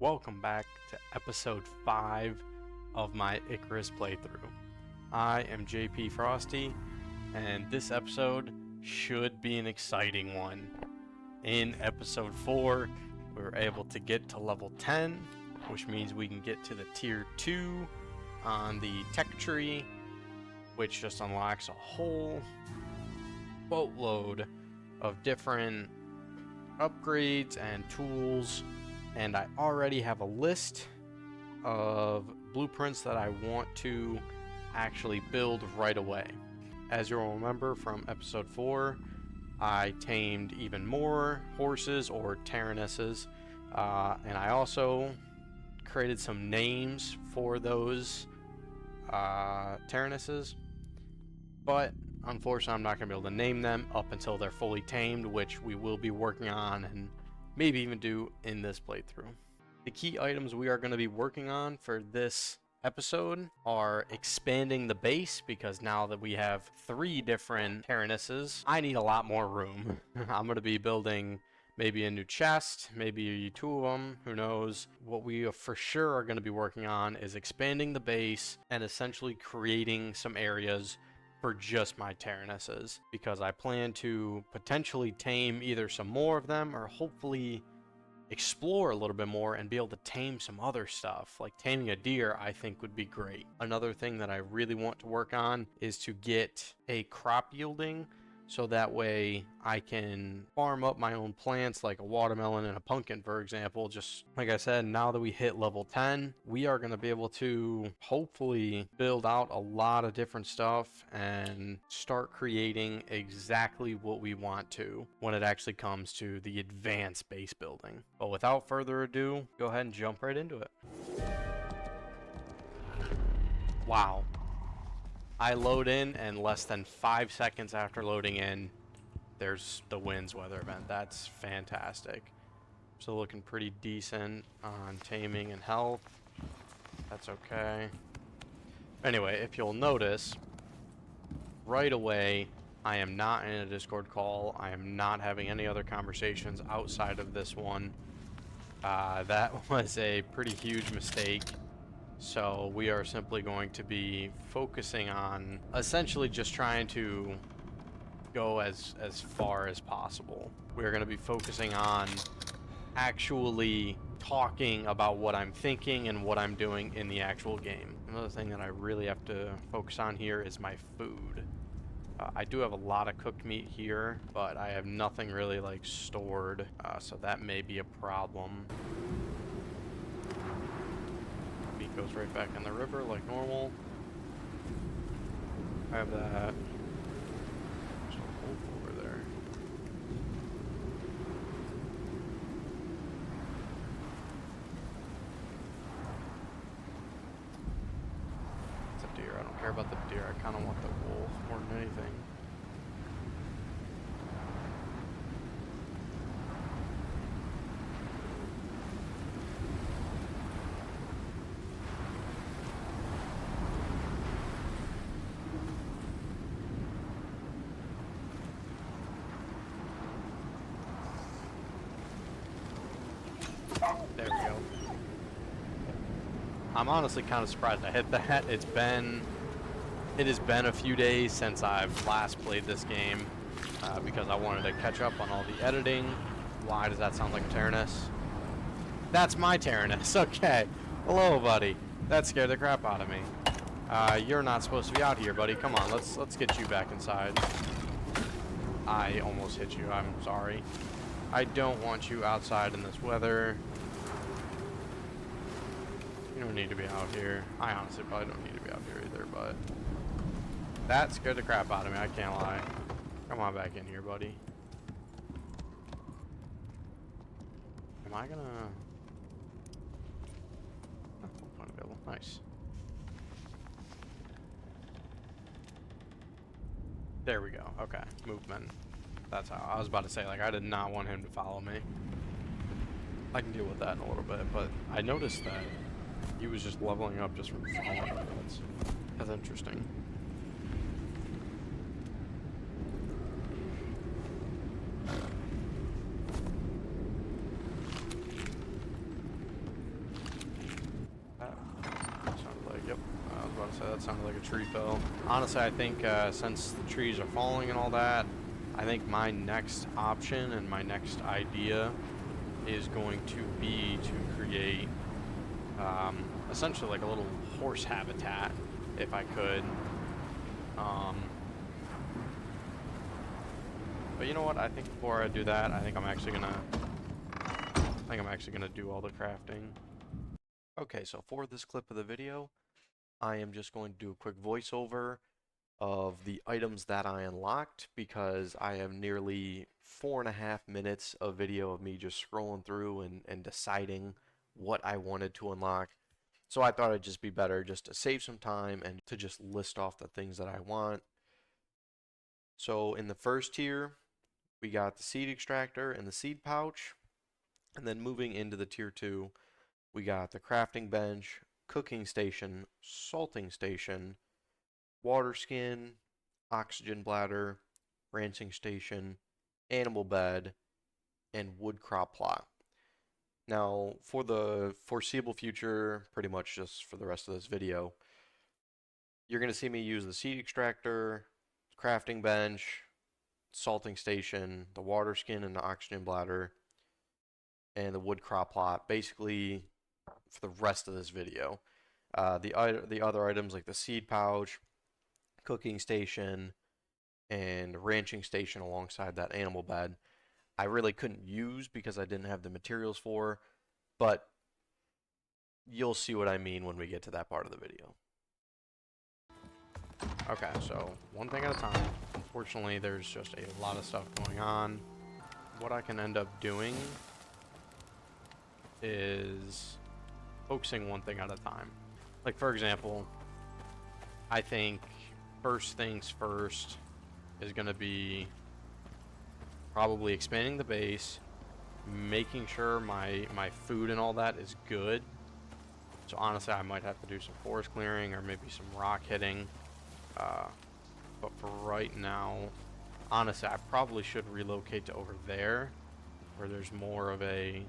welcome back to episode 5 of my Icarus playthrough. I am JP Frosty, and this episode should be an exciting one. In episode 4, we were able to get to level 10, which means we can get to the tier 2 on the tech tree, which just unlocks a whole boatload of different upgrades and tools. And I already have a list of blueprints that I want to actually build right away. As you'll remember from episode 4, I tamed even more horses or Tyrannesses, and I also created some names for those Tyrannesses, but unfortunately I'm not going to be able to name them up until they're fully tamed, which we will be working on and maybe even do in this playthrough. The key items we are going to be working on for this episode are expanding the base, because now that we have 3 different Tyrannesses, I need a lot more room. I'm going to be building maybe a new chest, maybe 2 of them, who knows. What we for sure are going to be working on is expanding the base and essentially creating some areas for just my Tyrannesses, because I plan to potentially tame either some more of them or hopefully explore a little bit more and be able to tame some other stuff. Like taming a deer, I think would be great. Another thing that I really want to work on is to get a crop yielding, so that way I can farm up my own plants like a watermelon and a pumpkin, for example. Just like I said, now that we hit level 10, we are going to be able to hopefully build out a lot of different stuff and start creating exactly what we want to when it actually comes to the advanced base building. But without further ado, go ahead and jump right into it. Wow. I load in, and less than 5 seconds after loading in, there's the winds weather event. That's fantastic. So looking pretty decent on taming and health. That's okay. Anyway, if you'll notice, right away, I am not in a Discord call. I am not having any other conversations outside of this one. That was a pretty huge mistake. So we are simply going to be focusing on essentially just trying to go as far as possible. We're going to be focusing on actually talking about what I'm thinking and what I'm doing in the actual game. Another thing that I really have to focus on here is my food. I do have a lot of cooked meat here, but I have nothing really like stored, so that may be a problem. Goes right back in the river like normal. I have that. There's a wolf over there. It's a deer. I don't care about the deer. I kind of want the wolf more than anything. There we go. I'm honestly kind of surprised I hit that. It has been a few days since I've last played this game, because I wanted to catch up on all the editing. Why does that sound like a Tyrannus? That's my Tyrannus. Okay. Hello, buddy. That scared the crap out of me. You're not supposed to be out here, buddy. Come on, let's get you back inside. I almost hit you. I'm sorry. I don't want you outside in this weather. You don't need to be out here. I honestly probably don't need to be out here either, but that scared the crap out of me, I can't lie. Come on back in here, buddy. Am I gonna... Oh, unavailable. Nice. There we go. Okay. Movement. That's how I was about to say, like, I did not want him to follow me. I can deal with that in a little bit, but I noticed that he was just leveling up just from following. That's interesting. that sounded like a tree fell. Honestly, I think since the trees are falling and all that, I think my next option and my next idea is going to be to create essentially like a little horse habitat, if I could. But you know what? I think before I do that, I think I'm actually gonna do all the crafting. Okay, so for this clip of the video, I am just going to do a quick voiceover of the items that I unlocked, because I have nearly 4.5 minutes of video of me just scrolling through and deciding what I wanted to unlock. So I thought it'd just be better just to save some time and to just list off the things that I want. So in the first tier, we got the seed extractor and the seed pouch. And then moving into the tier 2, we got the crafting bench, cooking station, salting station, water skin, oxygen bladder, ranching station, animal bed, and wood crop plot. Now, for the foreseeable future, pretty much just for the rest of this video, you're going to see me use the seed extractor, crafting bench, salting station, the water skin and the oxygen bladder, and the wood crop plot, basically for the rest of this video. The other items like the seed pouch, cooking station, and ranching station alongside that animal bed, I really couldn't use because I didn't have the materials for, but you'll see what I mean when we get to that part of the video. Okay, so one thing at a time. Unfortunately, there's just a lot of stuff going on. What I can end up doing is focusing one thing at a time. Like, for example, I think first things first is going to be probably expanding the base, making sure my food and all that is good. So honestly, I might have to do some forest clearing or maybe some rock hitting. But for right now, honestly, I probably should relocate to over there, where there's more of a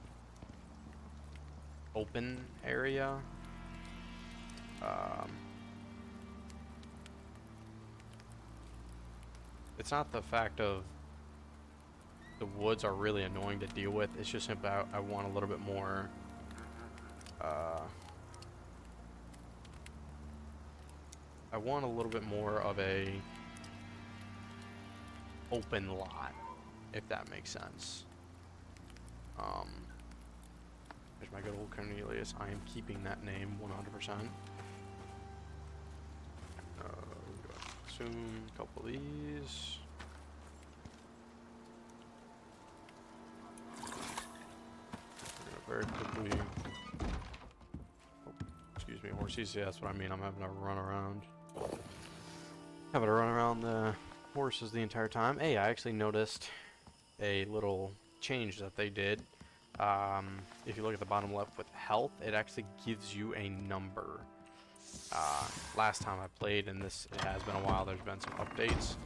open area. It's not the fact of the woods are really annoying to deal with. It's just simply I want a little bit more of a open lot, if that makes sense. There's my good old Cornelius. I am keeping that name 100%. Consume a couple of these. Very quickly. Oh, excuse me, horses. Yeah, that's what I mean. I'm having to run around. Having to run around the horses the entire time. Hey, I actually noticed a little change that they did. If you look at the bottom left with health, it actually gives you a number. Last time I played, and it has been a while, there's been some updates.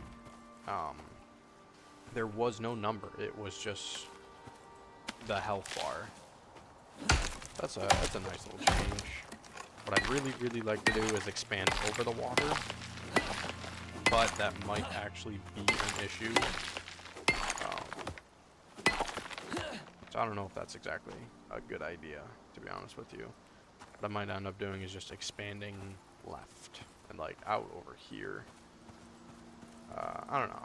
There was no number. It was just the health bar. That's a nice little change. What I'd really like to do is expand over the water, but that might actually be an issue. So I don't know if that's exactly a good idea, to be honest with you. What I might end up doing is just expanding left and like out over here. I don't know.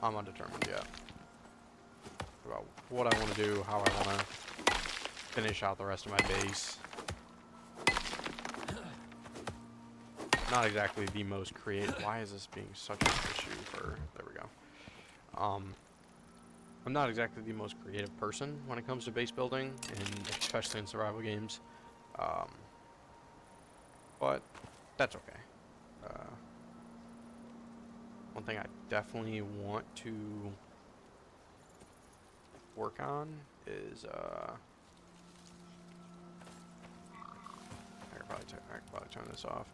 I'm undetermined yet about what I want to do, how I want to finish out the rest of my base. Not exactly the most creative. Why is this being such an issue for? There we go. I'm not exactly the most creative person when it comes to base building, and especially in survival games. But that's okay. One thing I definitely want to work on is I could probably turn this off.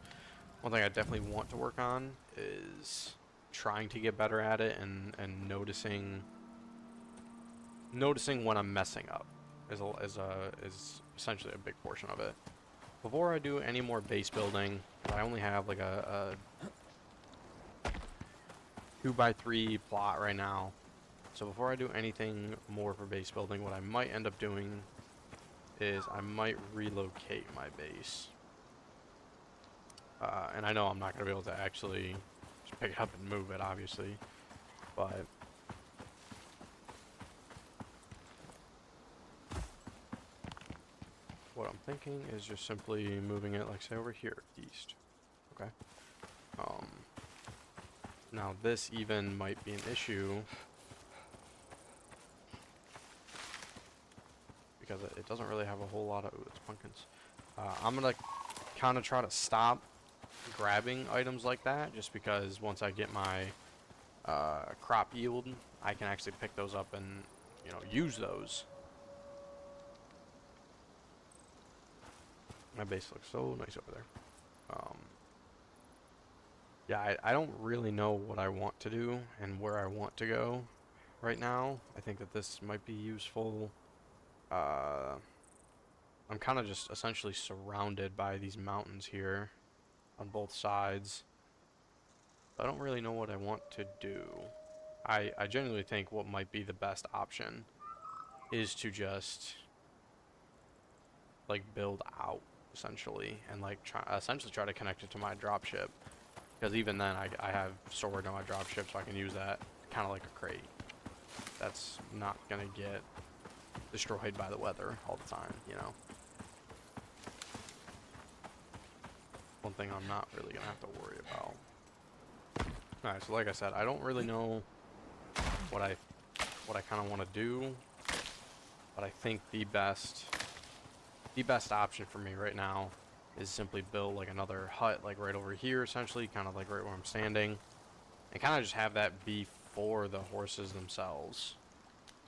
One thing I definitely want to work on is trying to get better at it and noticing when I'm messing up is essentially a big portion of it. before I do any more base building, I only have like a 2x3 plot right now. So before I do anything more for base building, what I might end up doing is I might relocate my base. And I know I'm not going to be able to actually just pick it up and move it, obviously. But what I'm thinking is just simply moving it, like say over here, east. Okay. Now this even might be an issue because it doesn't really have a whole lot of, ooh, it's pumpkins. I'm gonna kind of try to stop grabbing items like that, just because once I get my crop yield, I can actually pick those up and, you know, use those. My base looks so nice over there. Yeah, I don't really know what I want to do and where I want to go right now. I think that this might be useful. I'm kind of just essentially surrounded by these mountains here on both sides. I don't really know what I want to do. I genuinely think what might be the best option is to just like build out essentially and like essentially try to connect it to my dropship, because even then I have storage on my dropship, so I can use that kind of like a crate. That's not gonna get destroyed by the weather all the time, you know. One thing I'm not really gonna have to worry about. Alright, so like I said, I don't really know what I kind of want to do, but I think the best option for me right now is simply build like another hut like right over here, essentially, kind of like right where I'm standing, and kind of just have that be for the horses themselves.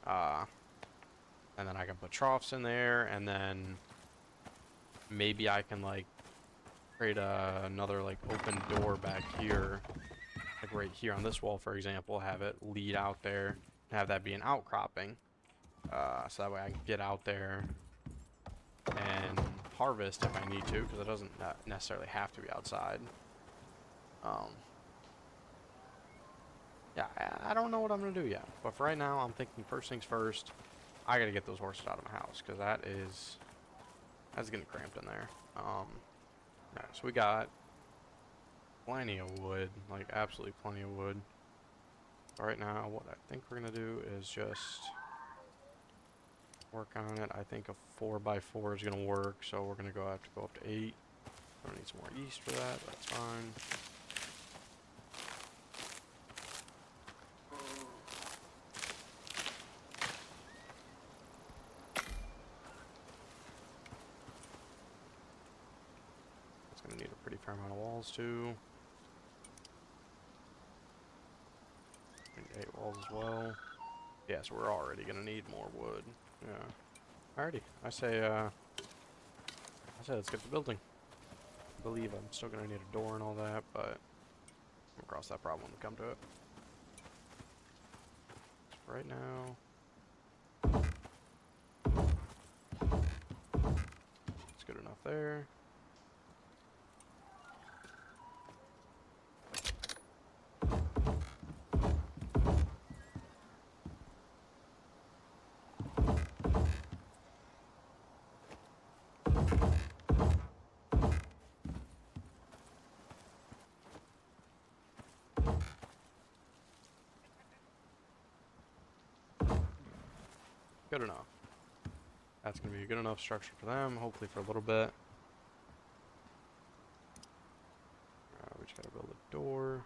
And then I can put troughs in there, and then maybe I can like create another like open door back here, like right here on this wall, for example, have it lead out there, and have that be an outcropping, so that way I can get out there and harvest if I need to, because it doesn't necessarily have to be outside. Yeah, I don't know what I'm gonna do yet, but for right now, I'm thinking first things first. I gotta get those horses out of my house, because that's getting cramped in there. Alright, so we got plenty of wood, like absolutely plenty of wood. Right now, what I think we're gonna do is just work on it. I think a 4x4 is gonna work, so we're gonna have to go up to 8. I need some more east for that, but that's fine. It's gonna need a pretty fair amount of walls too. Need 8 walls as well. Yeah, so we're already gonna need more wood. Yeah. Alrighty. I say let's get the building. I believe I'm still gonna need a door and all that, but we'll cross that problem when we come to it. So right now, it's good enough there. Good enough. That's going to be a good enough structure for them, hopefully for a little bit. We just got to build a door.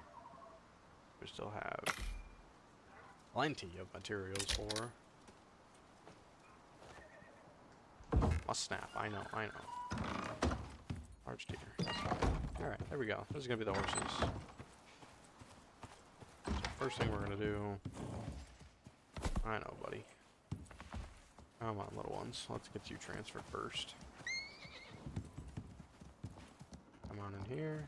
We still have plenty of materials for. Must snap, I know. Large deer, that's fine. Alright, there we go. This is going to be the horses. So first thing we're going to do, I know, buddy. Come on, little ones. Let's get you transferred first. Come on in here.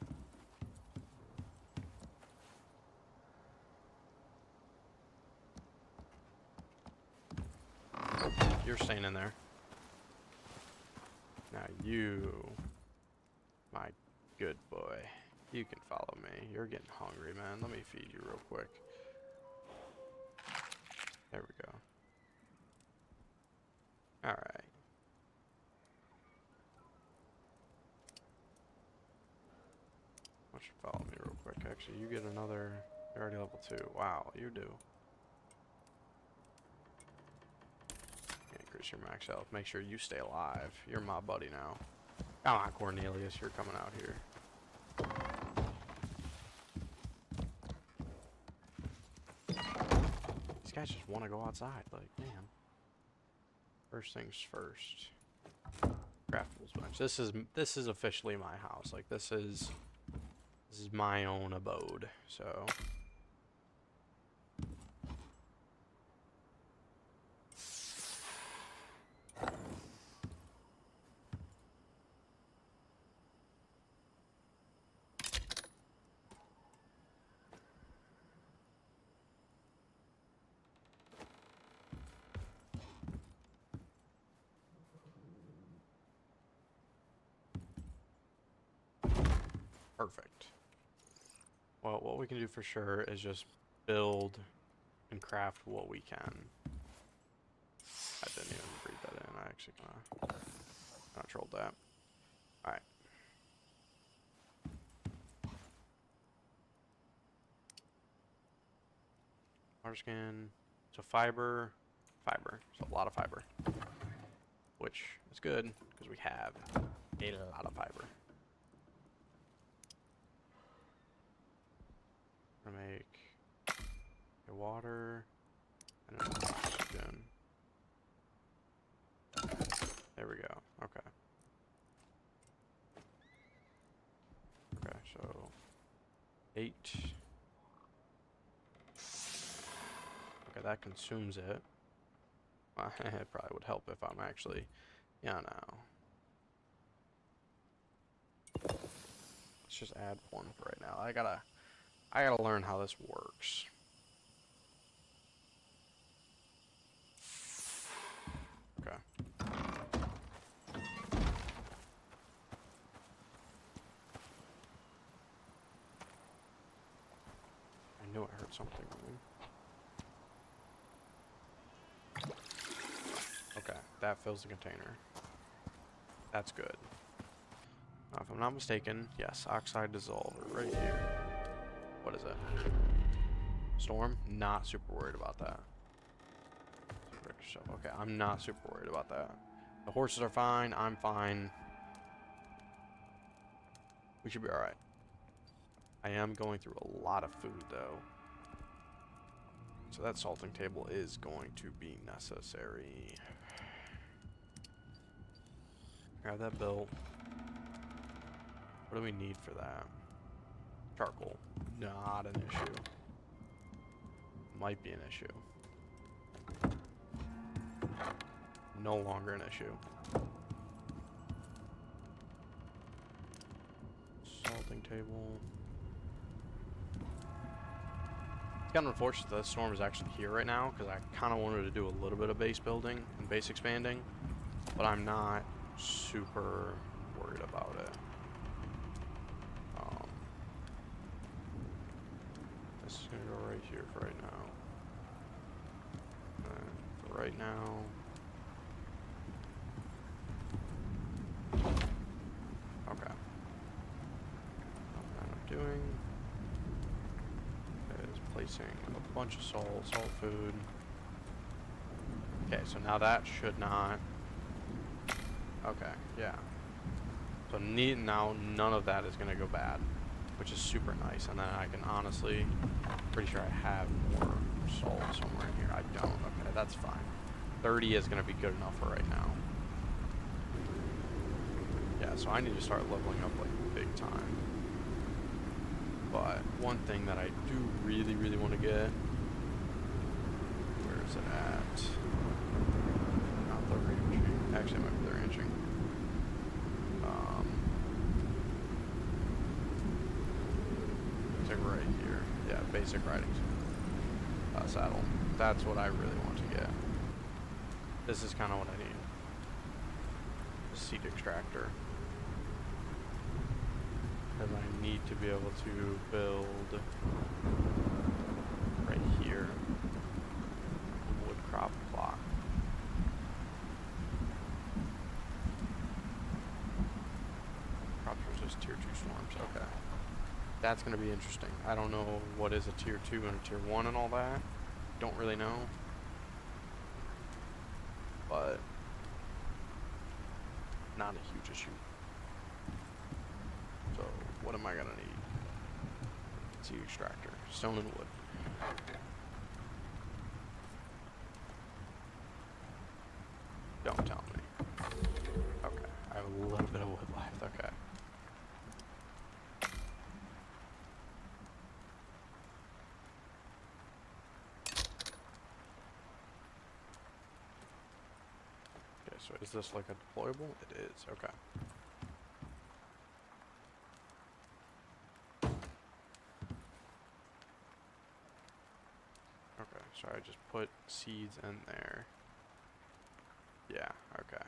You're staying in there. Now you My good boy. You can follow me. You're getting hungry, man. Let me feed you real quick. There we go. Alright. Why don't you follow me real quick? Actually, you get another... You're already level 2. Wow, you do. Increase your max health. Make sure you stay alive. You're my buddy now. Come on, Cornelius. You're coming out here. These guys just want to go outside. Like, man. First things first. Craftable's bench. This is officially my house. Like, this is my own abode. So... Perfect. Well, what we can do for sure is just build and craft what we can. I didn't even breathe that in. I actually kind of trolled that. Alright. Water skin. So fiber. So a lot of fiber. Which is good, because we have a lot of fiber. I'm gonna make a water and an oxygen. There we go. Okay. Okay, so 8. Okay, that consumes it. Well, it probably would help if I'm actually, yeah, no. Let's just add 1 for right now. I gotta learn how this works. Okay. I knew I heard something. Okay, that fills the container. That's good. Now, if I'm not mistaken, yes, oxide dissolver right here. What is it? Storm? Not super worried about that. Okay, I'm not super worried about that. The horses are fine. I'm fine. We should be alright. I am going through a lot of food, though. So that salting table is going to be necessary. Grab that built. What do we need for that? Charcoal. Not an issue. Might be an issue. No longer an issue. Salting table. It's kind of unfortunate that the storm is actually here right now, because I kind of wanted to do a little bit of base building and base expanding, but I'm not super worried about it. This is going to go right here for right now. For right now... Okay. What I'm doing is placing a bunch of salt food. Okay, so now that should not... Okay, yeah. So now none of that is going to go bad, which is super nice. And then I can honestly, pretty sure I have more salt somewhere in here. I don't. Okay, that's fine. 30 is going to be good enough for right now. Yeah, so I need to start leveling up like big time. But one thing that I do really, really want to get, where is it at? Not the ranching. Actually, it might be the ranching. It's like right here. Yeah, basic riding saddle. That's what I really want to get. This is kind of what I need. Seed extractor. Because I need to be able to build right here a wood crop block. Crops resist tier 2 storms. Okay. That's going to be interesting. I don't know what is a tier 2 and a tier 1 and all that. Don't really know. But not a huge issue. So what am I going to need? Seed extractor. Stone and wood. Don't tell me. Okay. I have a little bit of wood left. Okay. So is this like a deployable? It is, okay. Okay, so I just put seeds in there. Yeah, okay.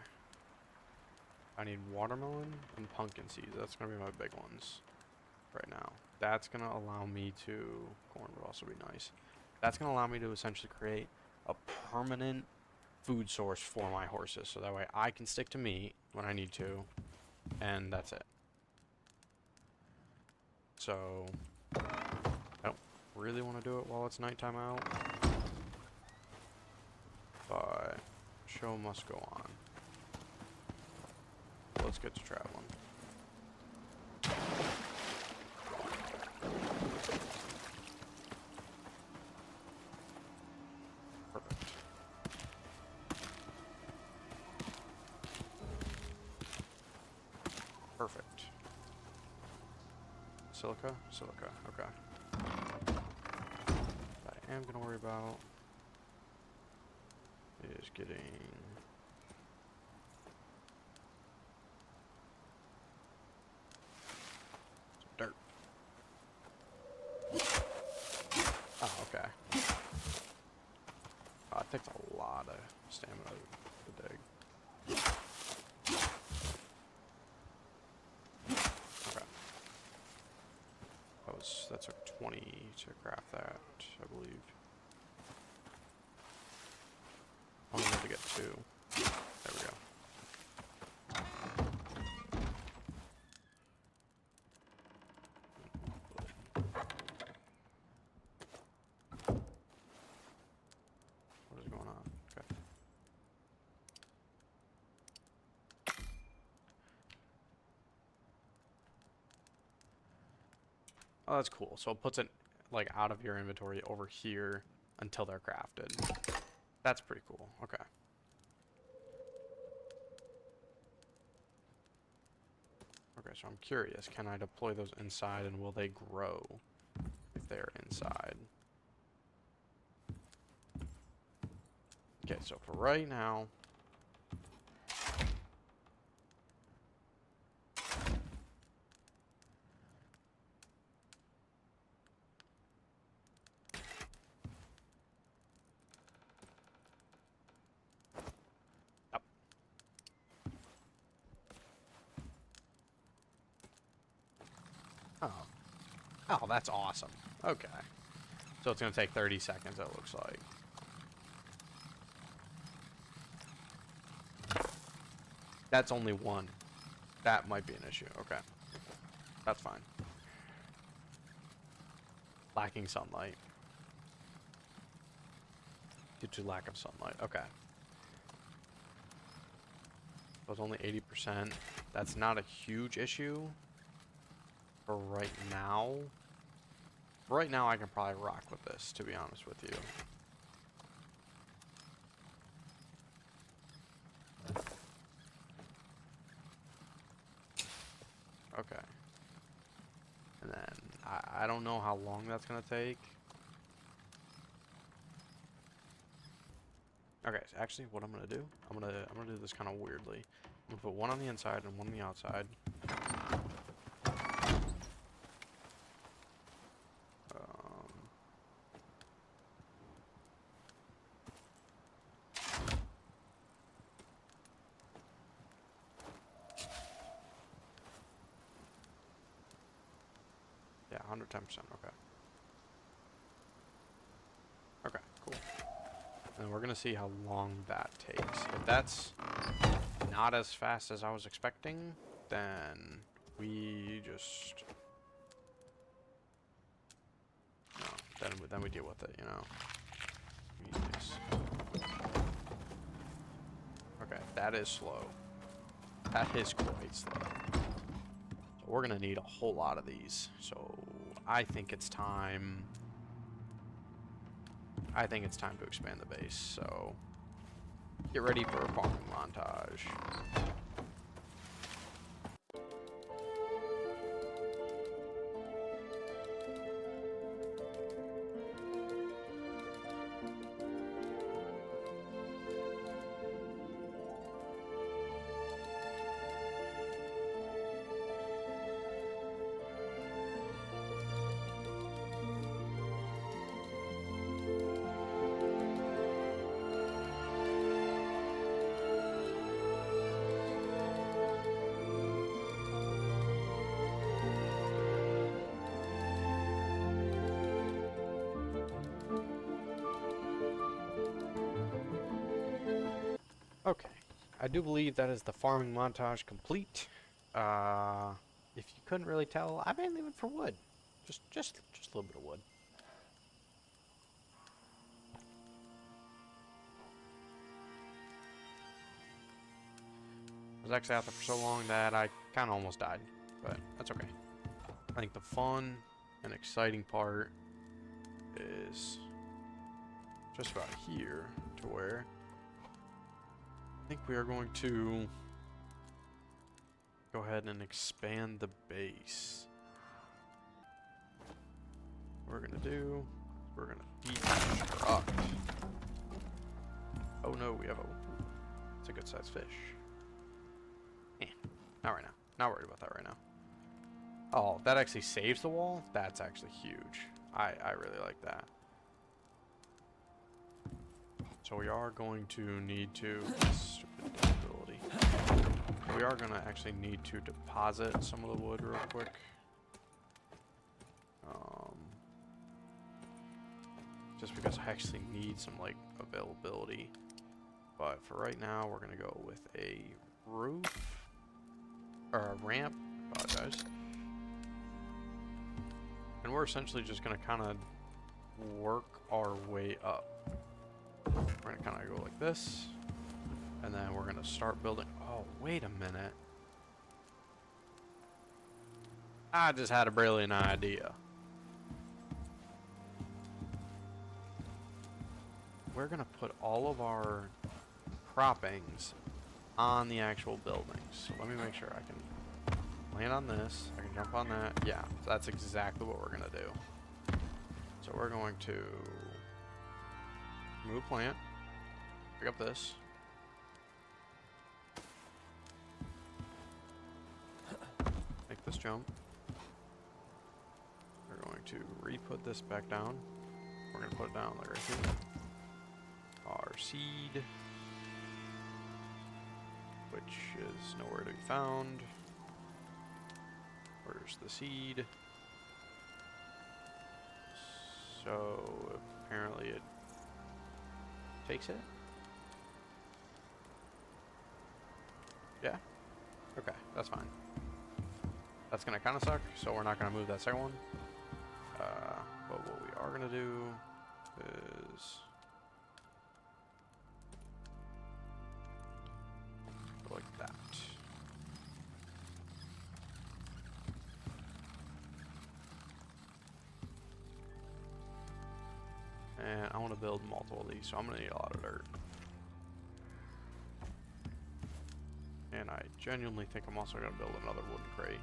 I need watermelon and pumpkin seeds. That's gonna be my big ones right now. That's gonna allow me to, corn would also be nice. That's gonna allow me to essentially create a permanent food source for my horses, so that way I can stick to meat when I need to, and that's it. So I don't really want to do it while it's nighttime out, but show must go on. Let's get to traveling. Perfect. Perfect. Silica? Silica, okay. What I am going to worry about is getting some dirt. Oh, okay. Oh, it takes a lot of stamina to dig. Okay. That took 20 to craft that, I believe. I only need to get 2. There we go. What is going on? Okay. Oh, that's cool. So it puts it like out of your inventory over here until they're crafted. That's pretty cool. Okay. Okay, so I'm curious. Can I deploy those inside and will they grow if they're inside? Okay, so for right now, up. Oh. Oh, that's awesome. Okay. So it's going to take 30 seconds, it looks like. That's only one. That might be an issue. Okay. That's fine. Lacking sunlight. Due to lack of sunlight. Okay. So it's only 80%. That's not a huge issue for right now. Right now, I can probably rock with this, to be honest with you. Okay. And then, I don't know how long that's going to take. Okay, so actually, what I'm going to do, I'm gonna do this kind of weirdly. I'm going to put one on the inside and one on the outside. Yeah, 110%. Okay. Okay, cool. And we're gonna see how long that takes. If that's not as fast as I was expecting, then we just no. Then we deal with it, you know. Okay, that is slow. That is quite slow. So we're gonna need a whole lot of these. So I think it's time. I think it's time to expand the base. So get ready for a farming montage. Okay, I do believe that is the farming montage complete. If you couldn't really tell, I mainly went for wood. Just a little bit of wood. I was actually out there for so long that I kind of almost died, but that's okay. I think the fun and exciting part is just about here to where I think we are going to go ahead and expand the base. What we're gonna do, we're gonna deconstruct. Oh no, we have it's a good sized fish. Not right now. Not worried about that right now. Oh, that actually saves the wall? That's actually huge. I really like that. So we are going to need to... Stupid ability. We are going to actually need to deposit some of the wood real quick. Just because I actually need some, like, availability. But for right now, we're going to go with a roof. Or a ramp. Apologize. And we're essentially just going to kind of work our way up. We're going to kind of go like this. And then we're going to start building. Oh, wait a minute. I just had a brilliant idea. We're going to put all of our croppings on the actual buildings. So let me make sure I can land on this. I can jump on that. Yeah, so that's exactly what we're going to do. So we're going to move plant. Pick up this. Make this jump. We're going to re-put this back down. We're going to put it down like right here. Our seed, which is nowhere to be found. Where's the seed? So apparently it takes it. Yeah? Okay, that's fine. That's gonna kinda suck, so we're not gonna move that second one. But what we are gonna do is go like that. And I want to build multiple of these, so I'm going to need a lot of dirt. And I genuinely think I'm also going to build another wooden crate.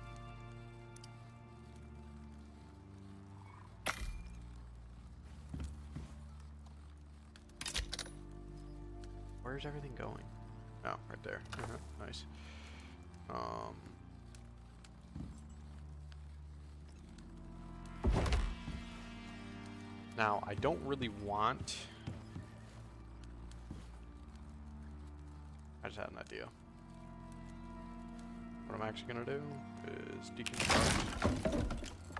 Where's everything going? Oh, right there. Nice. Now, I don't really want... I just had an idea. What I'm actually going to do is deconstruct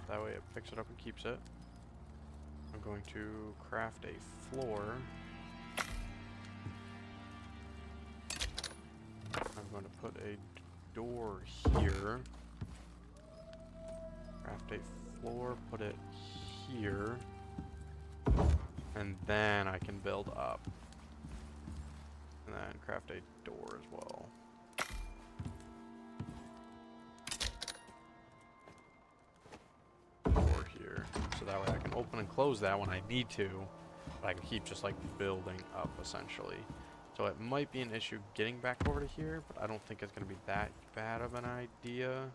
That way it picks it up and keeps it. I'm going to craft a floor. I'm going to put a door here. Craft a floor, put it here. And then I can build up. And then craft a door as well. Door here. So that way I can open and close that when I need to. But I can keep just like building up essentially. So it might be an issue getting back over to here, but I don't think it's going to be that bad of an idea.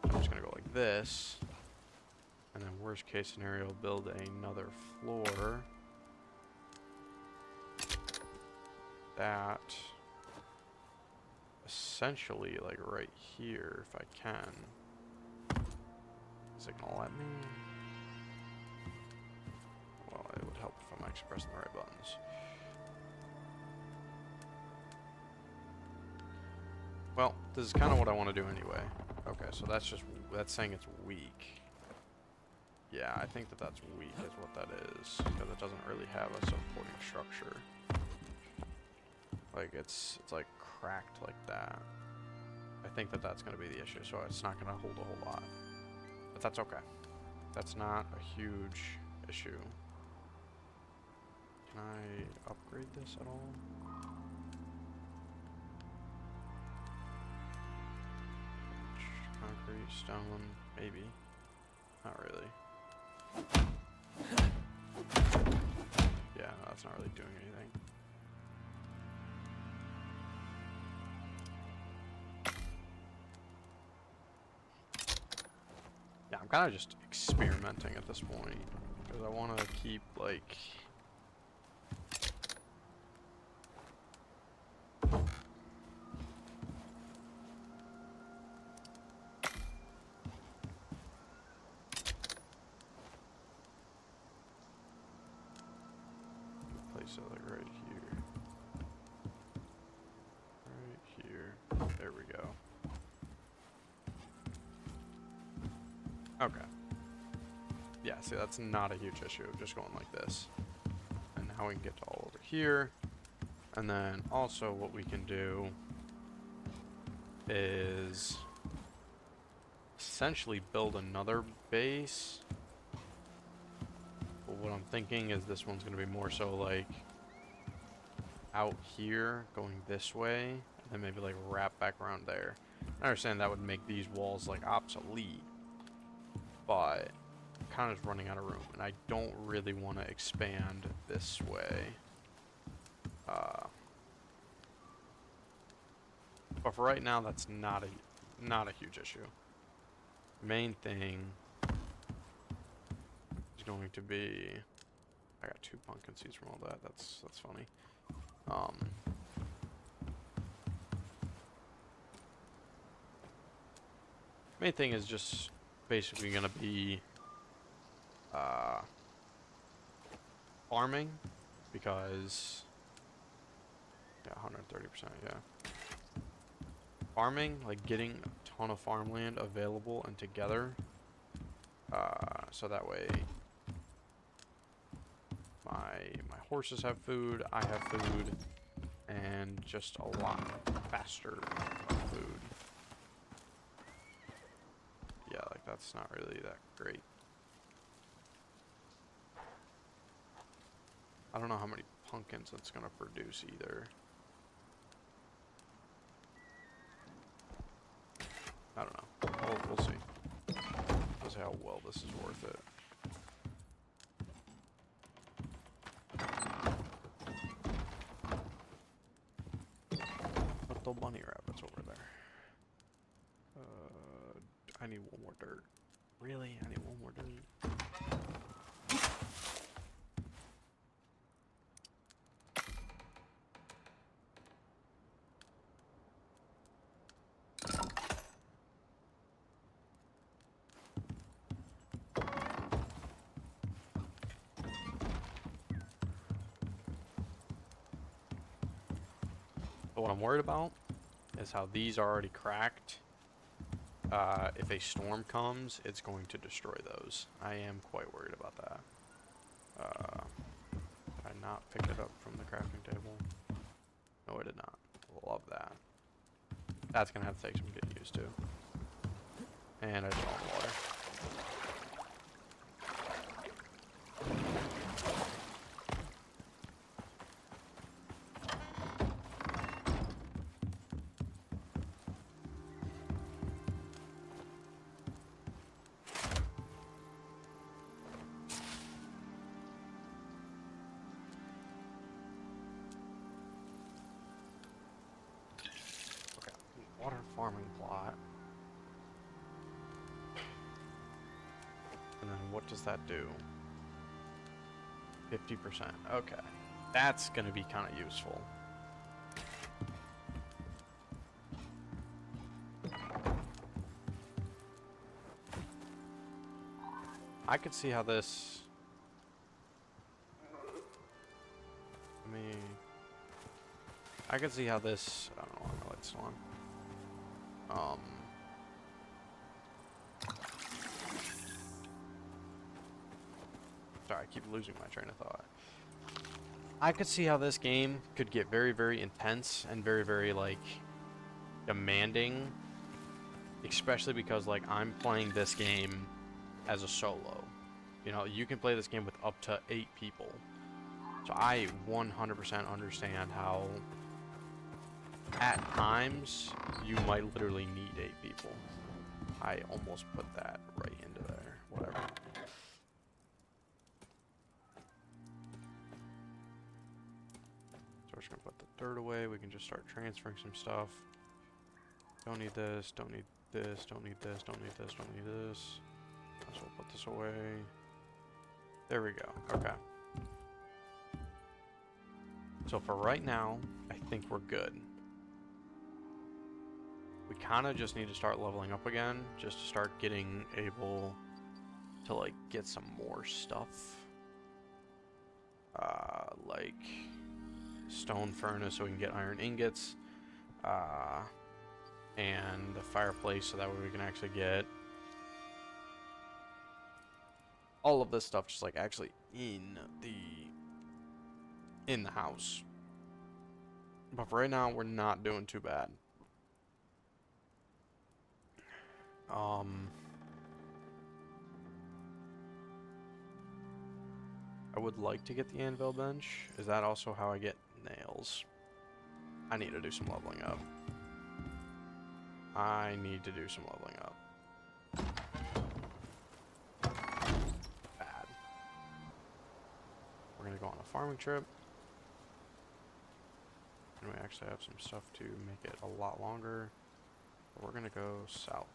I'm just going to go like this. And then worst case scenario, build another floor. That essentially like right here if I can. Is it gonna let me? Well, it would help if I'm actually pressing the right buttons. Well, this is kind of what I want to do anyway. Okay, so that's saying it's weak. Yeah, I think that's weak is what that is, because it doesn't really have a supporting structure. Like it's like cracked like that. I think that's going to be the issue, so it's not going to hold a whole lot. But that's okay. That's not a huge issue. Can I upgrade this at all? Concrete, stone, maybe. Not really. Yeah, no, that's not really doing anything. Yeah, I'm kind of just experimenting at this point because I want to keep like place it like right here. Right here. There we go. Okay. Yeah, see, that's not a huge issue. Just going like this. And now we can get to all over here. And then also what we can do is essentially build another base. But what I'm thinking is this one's going to be more so like out here, going this way, and then maybe like wrap back around there. I understand that would make these walls like obsolete, but I'm kind of just running out of room, and I don't really want to expand this way. But for right now, that's not a huge issue. Main thing is going to be, I got 2 pumpkin seeds from all that. That's funny. Main thing is just basically gonna be farming, because yeah, 130%, yeah. Farming, like getting a ton of farmland available and together, so that way my horses have food, I have food, and just a lot faster food. Yeah, like that's not really that great. I don't know how many pumpkins it's gonna produce either. I don't know. We'll see. We'll see how well this is worth it. Little bunny rabbits over there. I need one more dirt. Really? I need one more dirt. But what I'm worried about is how these are already cracked, if a storm comes, it's going to destroy those. I am quite worried about that. Did I not pick it up from the crafting table? No, I did not. Love that. That's gonna have to take some getting used to. And I just want water. Water farming plot. And then what does that do? 50%. Okay. That's going to be kind of useful. I could see how this... I could see how this... I don't know, I'm gonna let this one. Sorry, I keep losing my train of thought. I could see how this game could get very, very intense and very, very, like, demanding. Especially because, like, I'm playing this game as a solo. You know, you can play this game with up to 8 people. So I 100% understand how, at times, you might literally need 8 people. I almost put that right into there. Whatever. So we're just gonna put the dirt away. We can just start transferring some stuff. Don't need this, don't need this, don't need this, don't need this, don't need this. So we'll put this away. There we go. Okay. So for right now, I think we're good. We kind of just need to start leveling up again, just to start getting able to, like, get some more stuff. Like stone furnace so we can get iron ingots. And the fireplace so that way we can actually get all of this stuff just, like, actually in the house. But for right now, we're not doing too bad. I would like to get the anvil bench. Is that also how I get nails? I need to do some leveling up. I need to do some leveling up. Bad. We're gonna go on a farming trip. And we actually have some stuff to make it a lot longer. But we're gonna go south.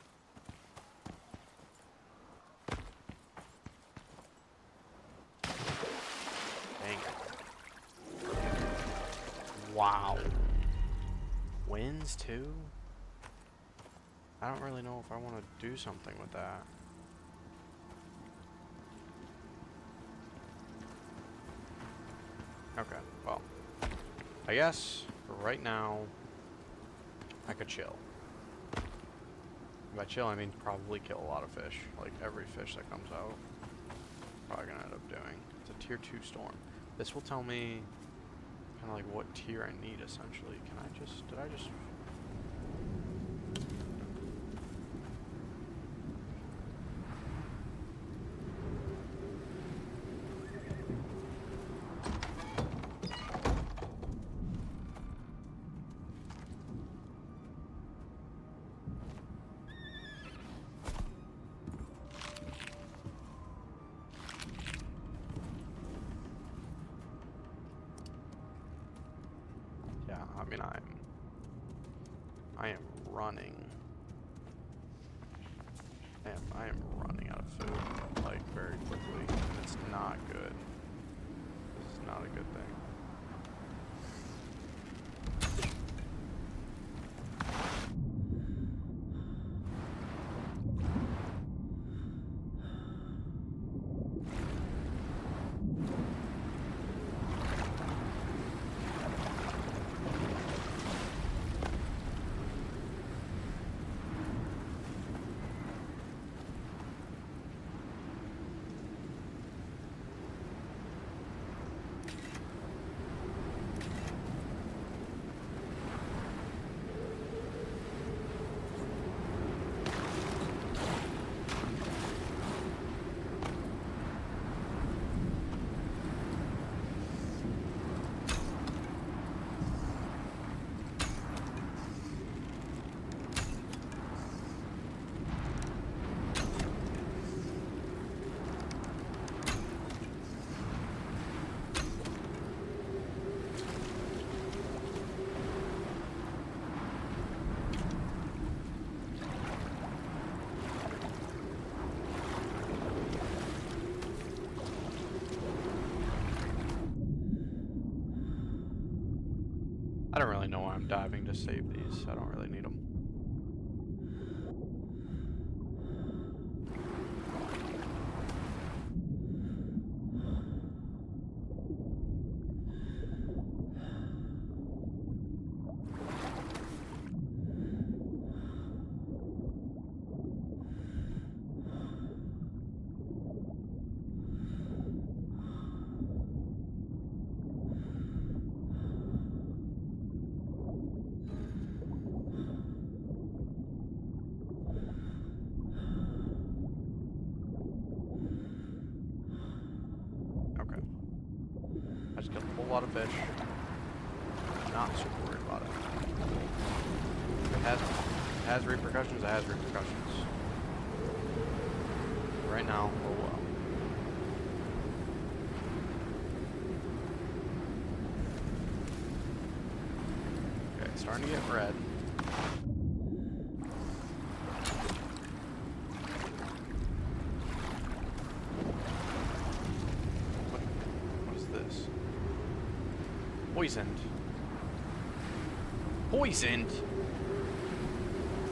Dang it. Wow. Winds too? I don't really know if I want to do something with that. Okay, well, I guess for right now, I could chill. By chill, I mean probably kill a lot of fish. Like every fish that comes out, probably gonna end up doing. It's a tier 2 storm. This will tell me kind of like what tier I need essentially. Can I just, did I just... I mean, I am running. I am running out of food, like, very quickly. And it's not good. This is not a good thing. I don't really know why I'm diving to save these. I don't really need them. Okay. I just killed a whole lot of fish. Not super worried about it. It has repercussions, it has repercussions. Right now, oh well. Okay, it's starting to get red. What is this? Poisoned. Poisoned?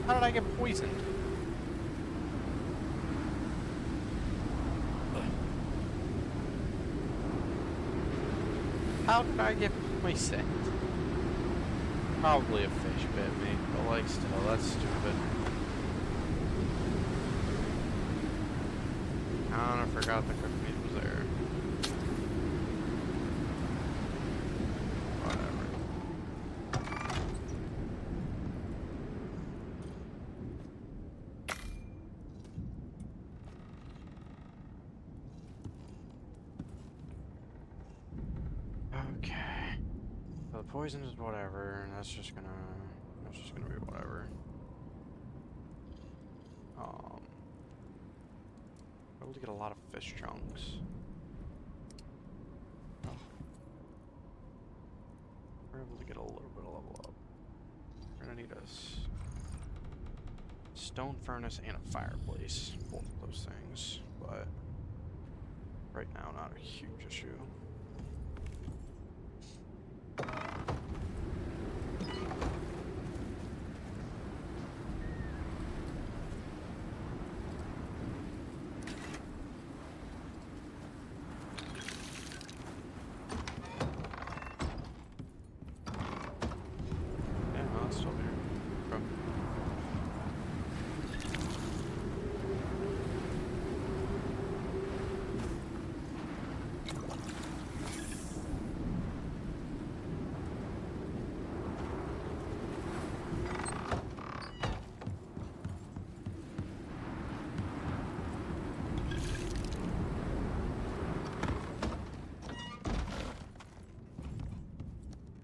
How did I get poisoned? How did I get poisoned? Probably a fish bit me, but like still, that's stupid. I forgot the cooked meat was there. Whatever. Okay. So the poison is whatever, and that's just gonna be whatever. Able to get a lot of fish chunks. Oh. We're able to get a little bit of level up. We're gonna need a stone furnace and a fireplace. Both of those things, but right now not a huge issue.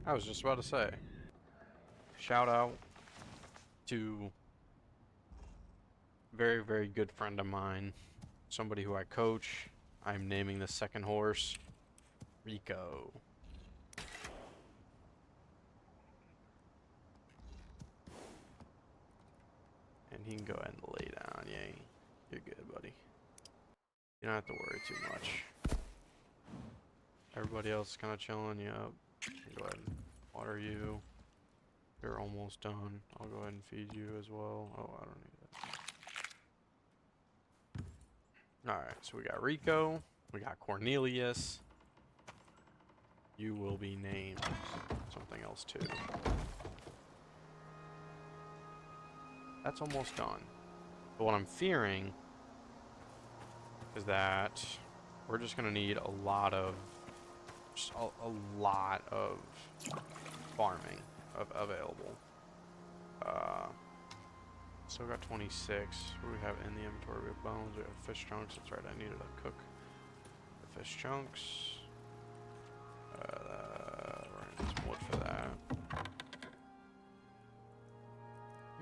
I was just about to say, shout out to a very, very good friend of mine, somebody who I coach. I'm naming the second horse Rico. And he can go ahead and lay down. Yay. You're good, buddy. You don't have to worry too much. Everybody else is kind of chilling you up. Go ahead and water you. You're almost done. I'll go ahead and feed you as well. Oh, I don't need that. Alright, so we got Rico. We got Cornelius. You will be named something else too. That's almost done. But what I'm fearing is that we're just going to need a lot of farming available. Still got 26. What do we have in the inventory? We have bones, we have fish chunks. That's right, I needed to cook the fish chunks. We're gonna need some wood for that.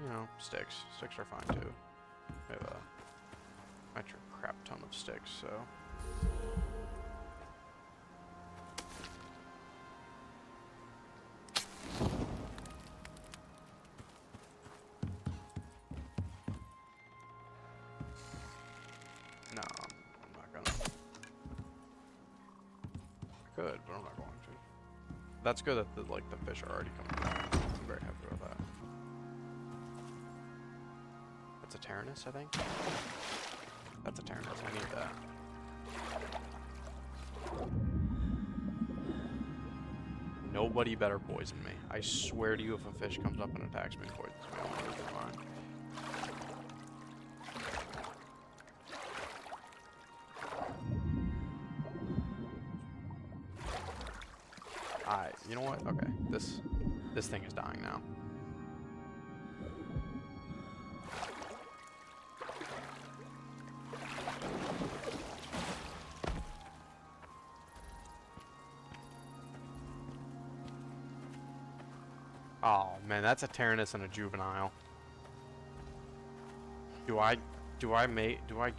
You know, sticks. Sticks are fine too. We have a crap ton of sticks, so. No, I'm not gonna. I could, but I'm not going to. That's good that the fish are already coming back. Tyrannus, I think. That's a Tyrannus. I need that. Nobody better poison me. I swear to you, if a fish comes up and attacks me and poisons me, I'm gonna lose my mind. Alright, you know what? Okay, this thing is dying now. Oh man, that's a Tyrannus and a juvenile. Do I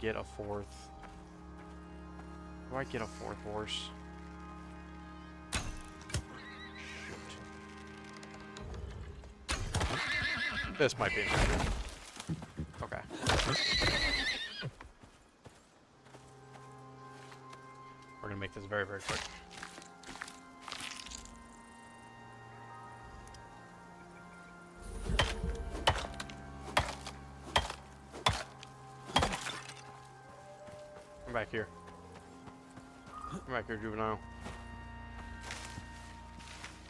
get a fourth? Do I get a fourth horse? Shoot. This might be an issue. Okay. We're gonna make this very, very quick. Come back here. Come back here, juvenile.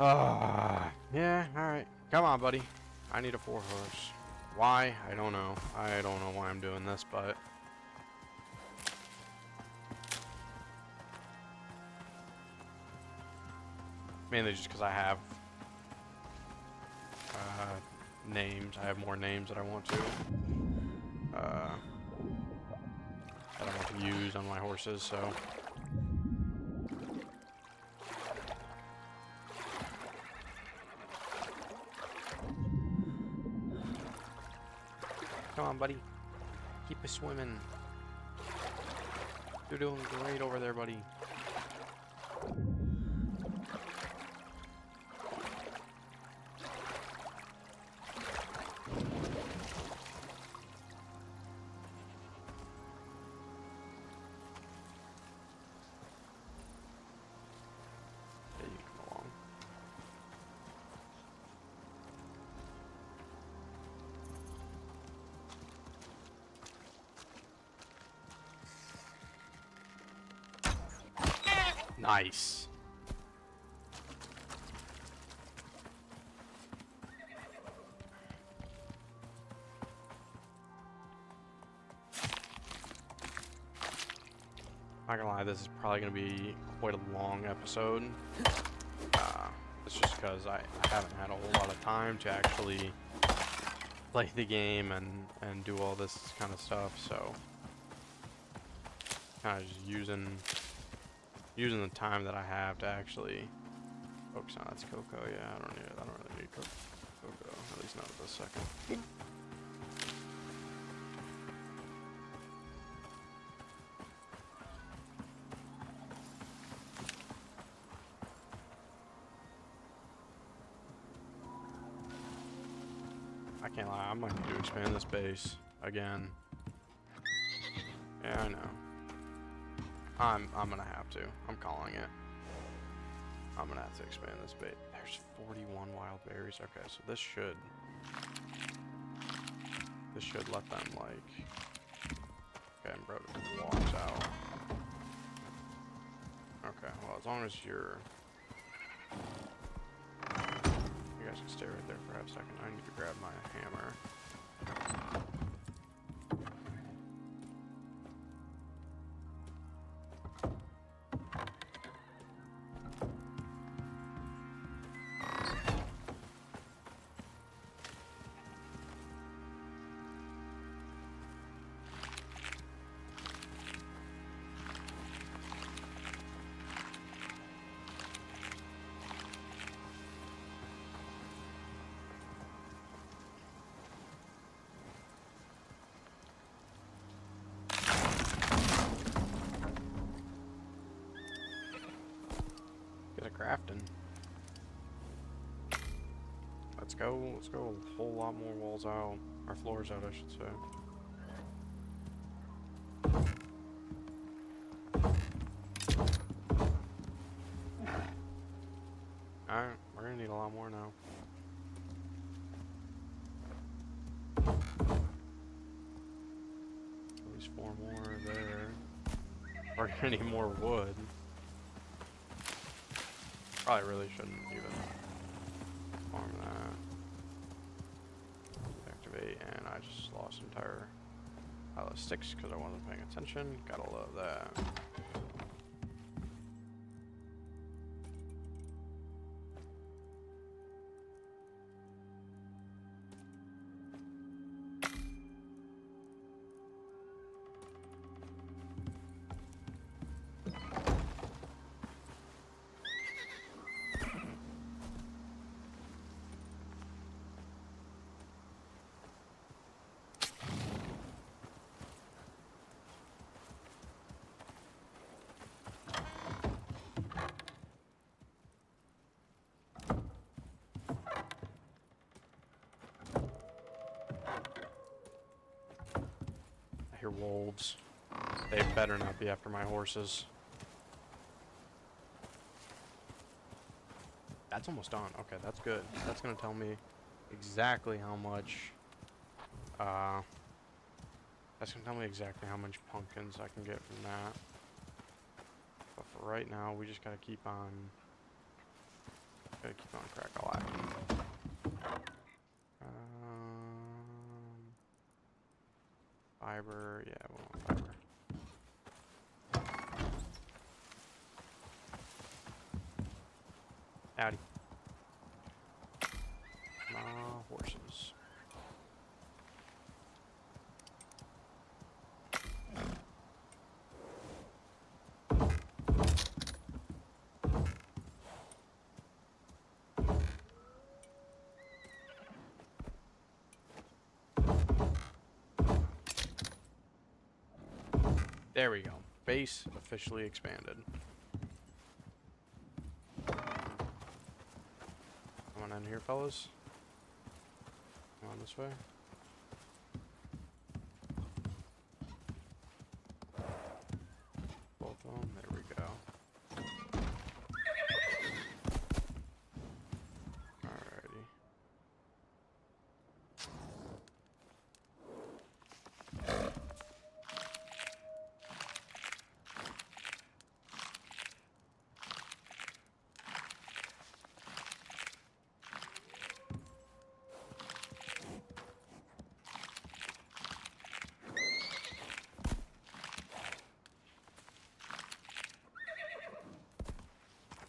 Yeah, alright. Come on, buddy. I need a 4-horse. Why? I don't know. I don't know why I'm doing this, but... mainly just because I have... names. I have more names that I want to. That I want to use on my horses, so... Come on, buddy. Keep it swimming. You're doing great over there, buddy. Yeah, you can come along. Nice. Not gonna lie, this is probably gonna be quite a long episode. It's just because I haven't had a whole lot of time to actually play the game and do all this kind of stuff, so kind of just using the time that I have to actually focus on. That's cocoa. Yeah, I don't really need cocoa, at least not at this second. I can't lie, I might need to expand this base again. Yeah, I know. I'm gonna have to. I'm calling it. I'm gonna have to expand this bait. There's 41 wild berries. Okay, so this should let them, like... Okay, and bro walks out. Okay, well, as long as you're... You guys can stay right there for a second. I need to grab my hammer. Crafting. Let's go a whole lot more walls out. Or floors out, I should say. Alright, we're gonna need a lot more now. We're gonna need more wood. Probably really shouldn't even farm that. Activate, and I just lost entire pile of sticks because I wasn't paying attention. Gotta love that. I hear wolves. They better not be after my horses. That's almost done. Okay, that's good. That's gonna tell me exactly how much. That's gonna tell me exactly how much pumpkins I can get from that. But for right now, we just gotta keep on. Crack-a-lacking. Fiber, yeah, we want fiber. Howdy. Horses. There we go. Base officially expanded. Come on in here, fellas. Come on this way. Both of them. There we go. Alrighty.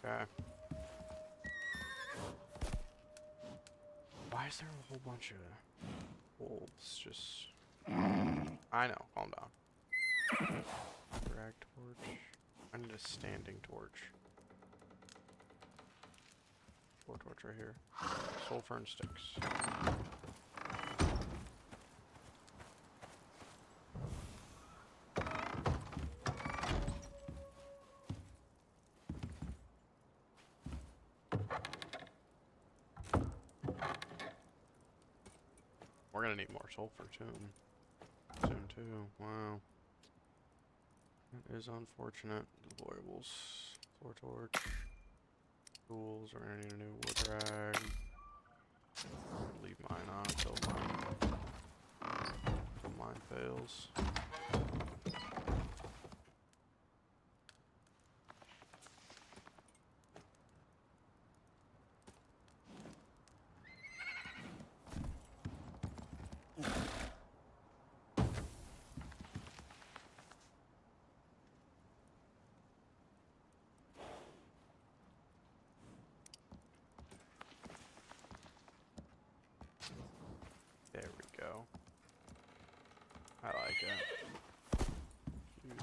Okay. Why is there a whole bunch of wolves just... I know, calm down. Drag torch. I need a standing torch. Torch right here. Sulfur and sticks. We're gonna need more sulfur soon. Soon too. Wow. That is unfortunate. Deployables. Floor torch. Tools. We're gonna need a new wood rag. Leave mine on until mine fails. There we go. I like it. Excuse me.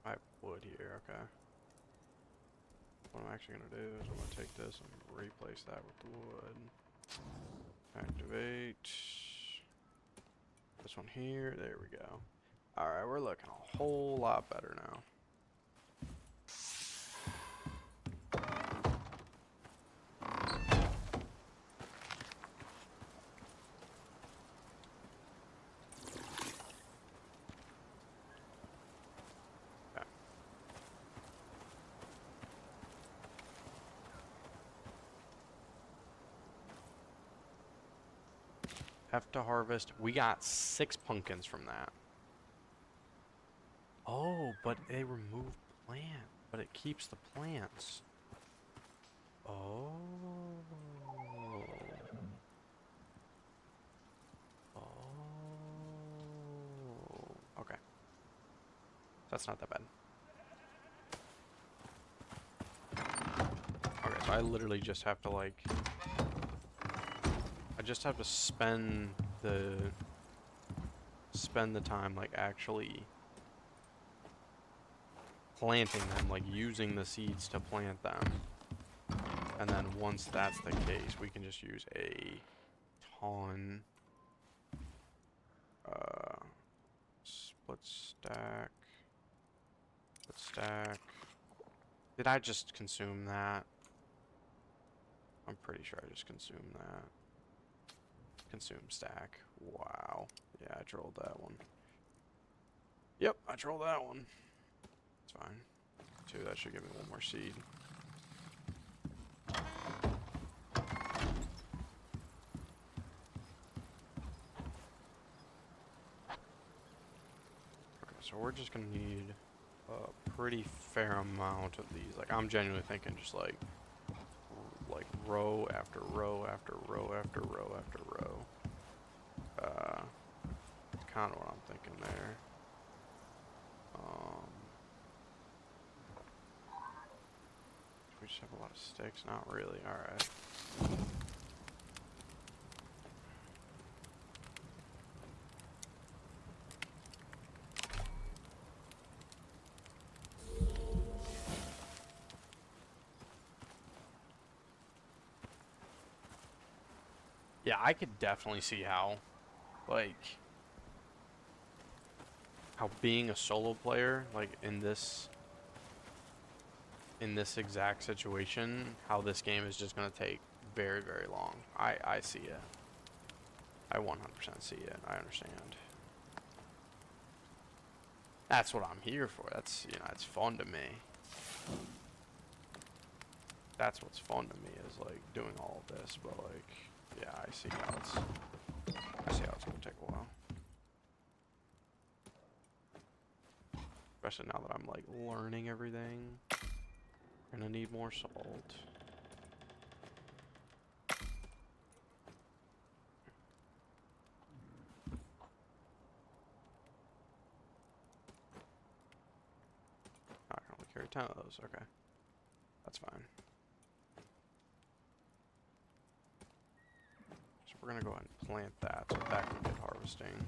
I have wood here, okay. What I'm actually gonna do is I'm gonna take this and replace that with wood. Activate. This one here, there we go. Alright, we're looking a whole lot better now. Have to harvest. We got 6 pumpkins from that. Oh, but they remove plant, but it keeps the plants. Oh. Oh. Okay. That's not that bad. Okay, so I literally just have to like... I just have to spend the time like actually planting them, like using the seeds to plant them. And then once that's the case, we can just use a ton. Split stack. Split stack. Did I just consume that? I'm pretty sure I just consumed that. Consume stack. Wow. Yeah, I trolled that one. Yep, I trolled that one. It's fine. 2, that should give me 1 more seed. Okay, so we're just gonna need a pretty fair amount of these. Like, I'm genuinely thinking just like row after row after row after row after row. Kind of what I'm thinking there. We just have a lot of sticks? Not really. Alright. Yeah, I could definitely see how, like, how being a solo player, like, in this exact situation, how this game is just going to take very, very long. I see it. I 100% see it. I understand. That's what I'm here for. That's, you know, it's fun to me. That's what's fun to me is, like, doing all of this, but, like, yeah, I see how it's going to take a while. Especially now that I'm, like, learning everything. Gonna need more salt. I can only carry 10 of those. Okay. That's fine. So we're gonna go ahead and plant that so that can get harvesting.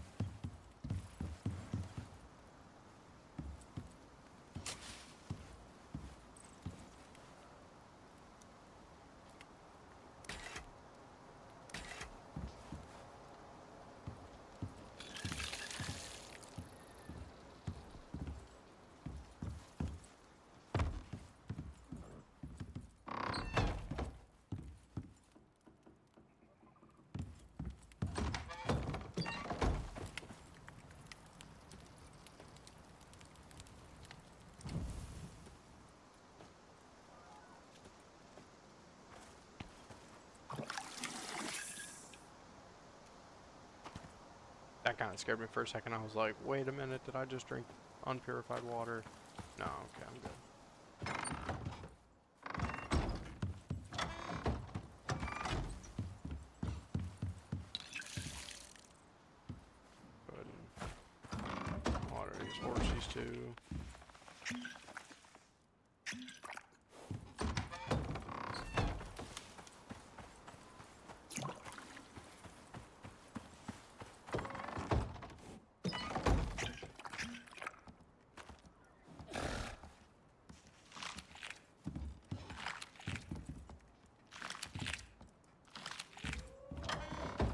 That kind of scared me for a second. I was like, wait a minute, did I just drink unpurified water? No, okay, I'm good. Go ahead and water these horses too.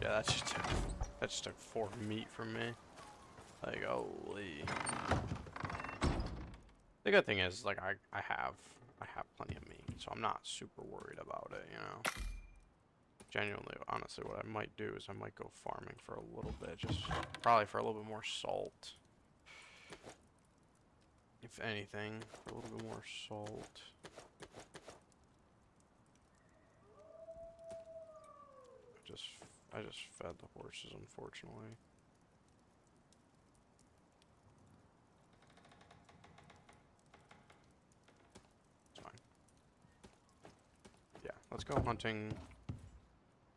Yeah, that just took 4 meat from me. Like, holy. The good thing is, like, I have plenty of meat, so I'm not super worried about it, you know. Genuinely, honestly, what I might do is I might go farming for a little bit, just probably for a little bit more salt. If anything, for a little bit more salt. Just I just fed the horses, unfortunately. It's fine. Yeah, let's go hunting.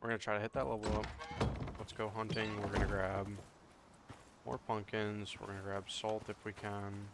We're gonna try to hit that level up. Let's go hunting. We're gonna grab more pumpkins. We're gonna grab salt if we can.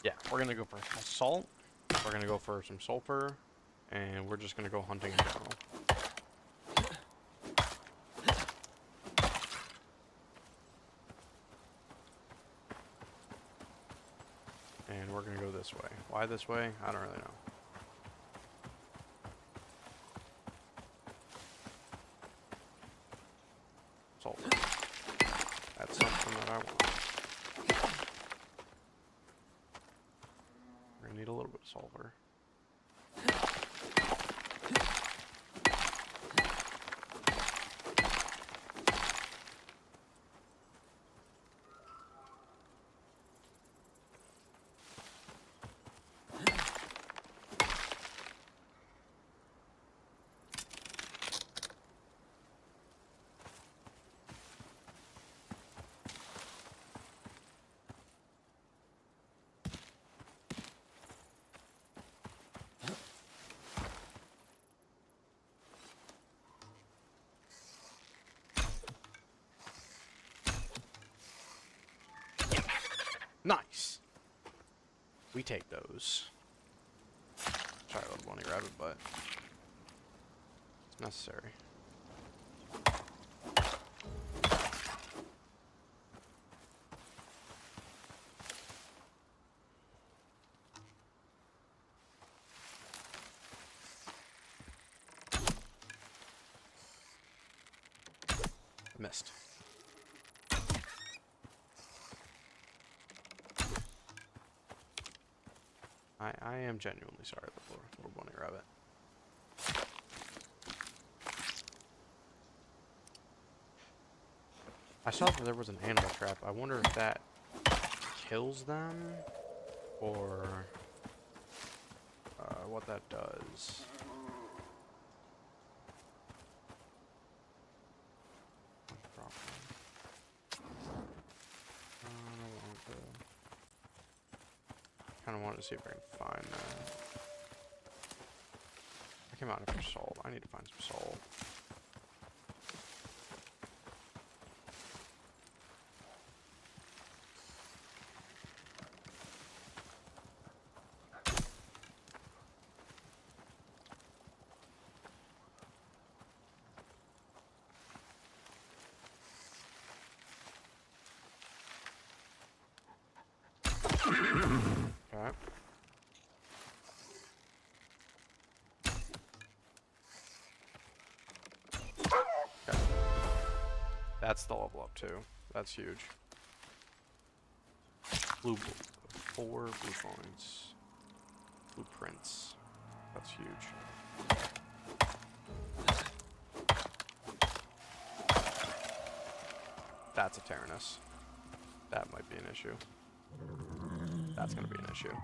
Yeah, we're gonna go for salt. We're gonna go for some sulfur, and we're just gonna go hunting in general. And we're gonna go this way. Why this way? I don't really know. Sulfur. That's something that I want. We're gonna need a little bit of sulfur. Nice. We take those. Try a little bunny rabbit, but it's necessary. Missed. I am genuinely sorry, little bunny rabbit. I saw that there was an animal trap. I wonder if that kills them, or what that does. Kind of wanted to see if I can find that. I came out here for salt. I need to find some salt. Okay. Okay. That's the level up too. That's huge. 4 blue coins. Blueprints. That's huge. That's a Tyrannus. That might be an issue. That's gonna be an issue.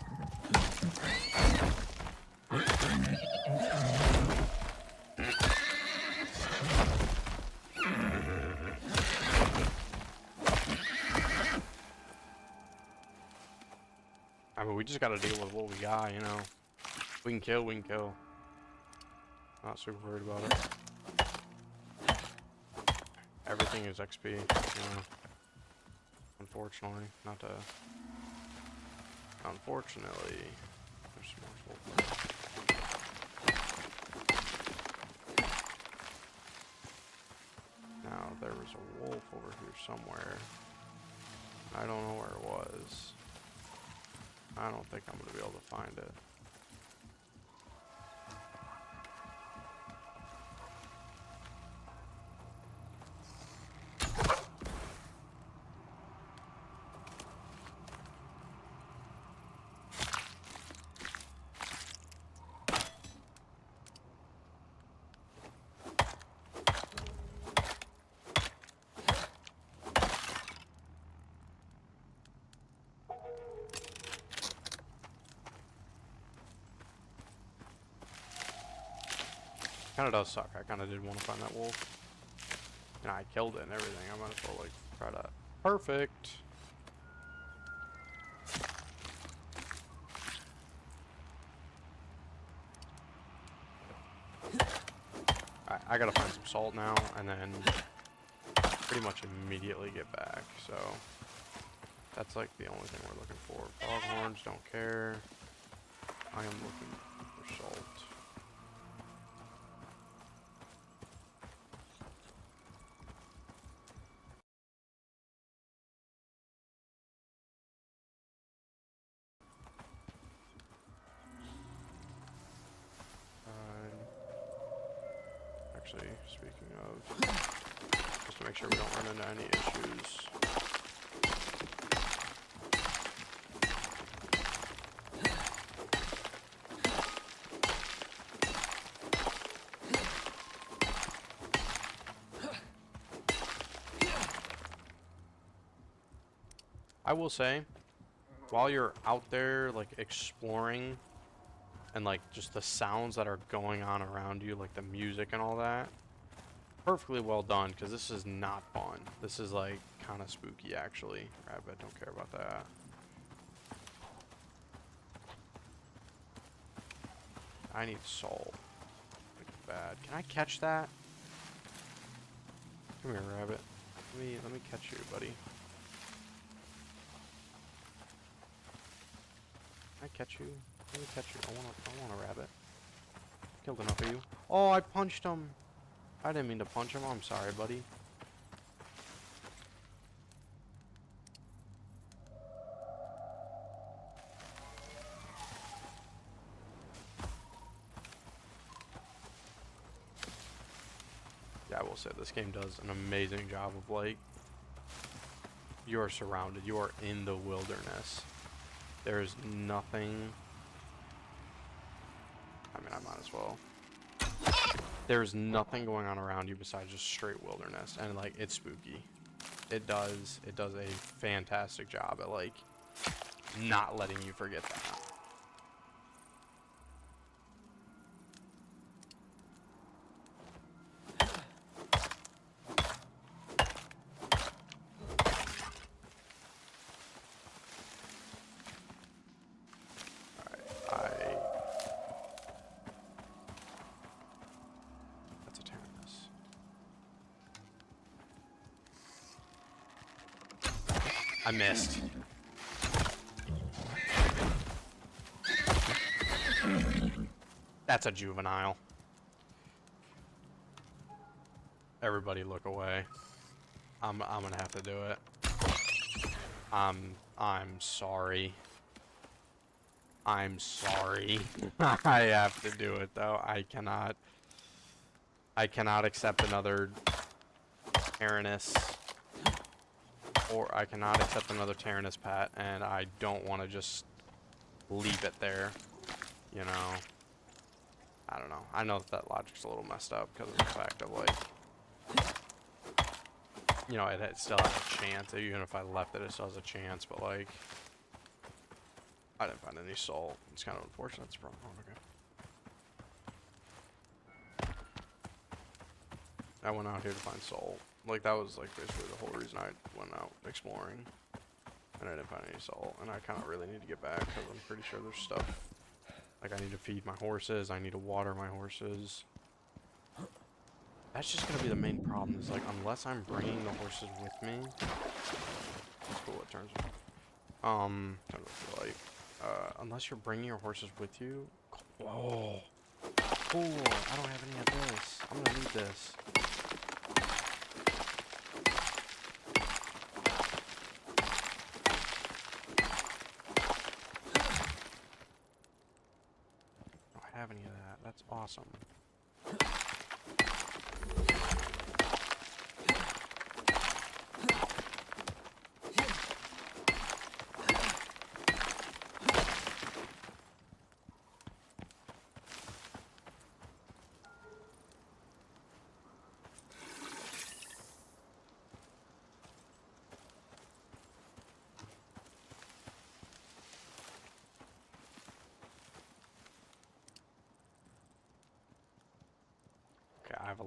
I mean, we just gotta deal with what we got, you know. We can kill, we can kill. Not super worried about it. Everything is XP, you know. Unfortunately, not to... Unfortunately, there's more sulfur. Now, there was a wolf over here somewhere. I don't know where it was. I don't think I'm going to be able to find it. kind of does suck. I kind of did want to find that wolf. And I killed it and everything. I might as well, like, try to... Perfect! Alright, I gotta find some salt now, and then pretty much immediately get back, so... That's, like, the only thing we're looking for. Foghorns, don't care. I am looking for salt. Actually, speaking of, just to make sure we don't run into any issues. I will say, while you're out there, like, exploring, and, like, just the sounds that are going on around you, like the music and all that, perfectly well done, because this is not fun. This is, like, kind of spooky, actually. Rabbit, don't care about that. I need salt. Like, bad. Can I catch that? Come here, rabbit. Let me catch you, buddy. Can I catch you? Let me catch you. I want a rabbit. Killed enough of you. Oh, I punched him. I didn't mean to punch him. I'm sorry, buddy. Yeah, I will say this game does an amazing job of, like, you are surrounded. You are in the wilderness. There's nothing. I mean, I might as well. There's nothing going on around you besides just straight wilderness, and, like, it's spooky. It does a fantastic job at, like, not letting you forget that. I missed. That's a juvenile. Everybody look away. I'm gonna have to do it. I'm sorry. I'm sorry. I have to do it though. I cannot accept another Tyrannus. Or I cannot accept another Tyrannus pet, and I don't want to just leave it there, you know. I don't know. I know that logic's a little messed up because of the fact of, like, you know, it still has a chance. Even if I left it, it still has a chance, but, like, I didn't find any salt. It's kind of unfortunate. It's wrong. Okay. I went out here to find salt. Like, that was, like, basically the whole reason I went out exploring. And I didn't find any salt. And I kind of really need to get back, because I'm pretty sure there's stuff. Like, I need to feed my horses. I need to water my horses. That's just going to be the main problem, is, like, unless I'm bringing the horses with me. That's cool, it turns out. Unless you're bringing your horses with you. Whoa. Cool. I don't have any of this. I'm going to need this. Have any of that. That's awesome.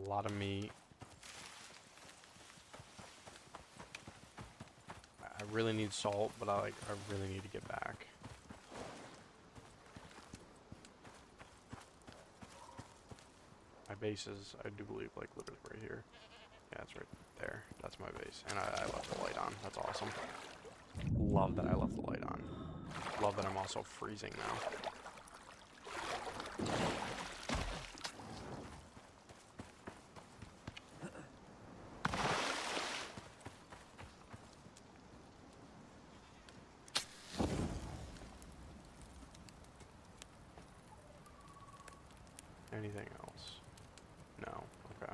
lot of meat. I really need salt, but I really need to get back. My base is, I do believe, like literally right here. Yeah, it's right there. That's my base. And I left the light on. That's awesome. Love that I left the light on. Love that I'm also freezing now. Anything else? No. Okay.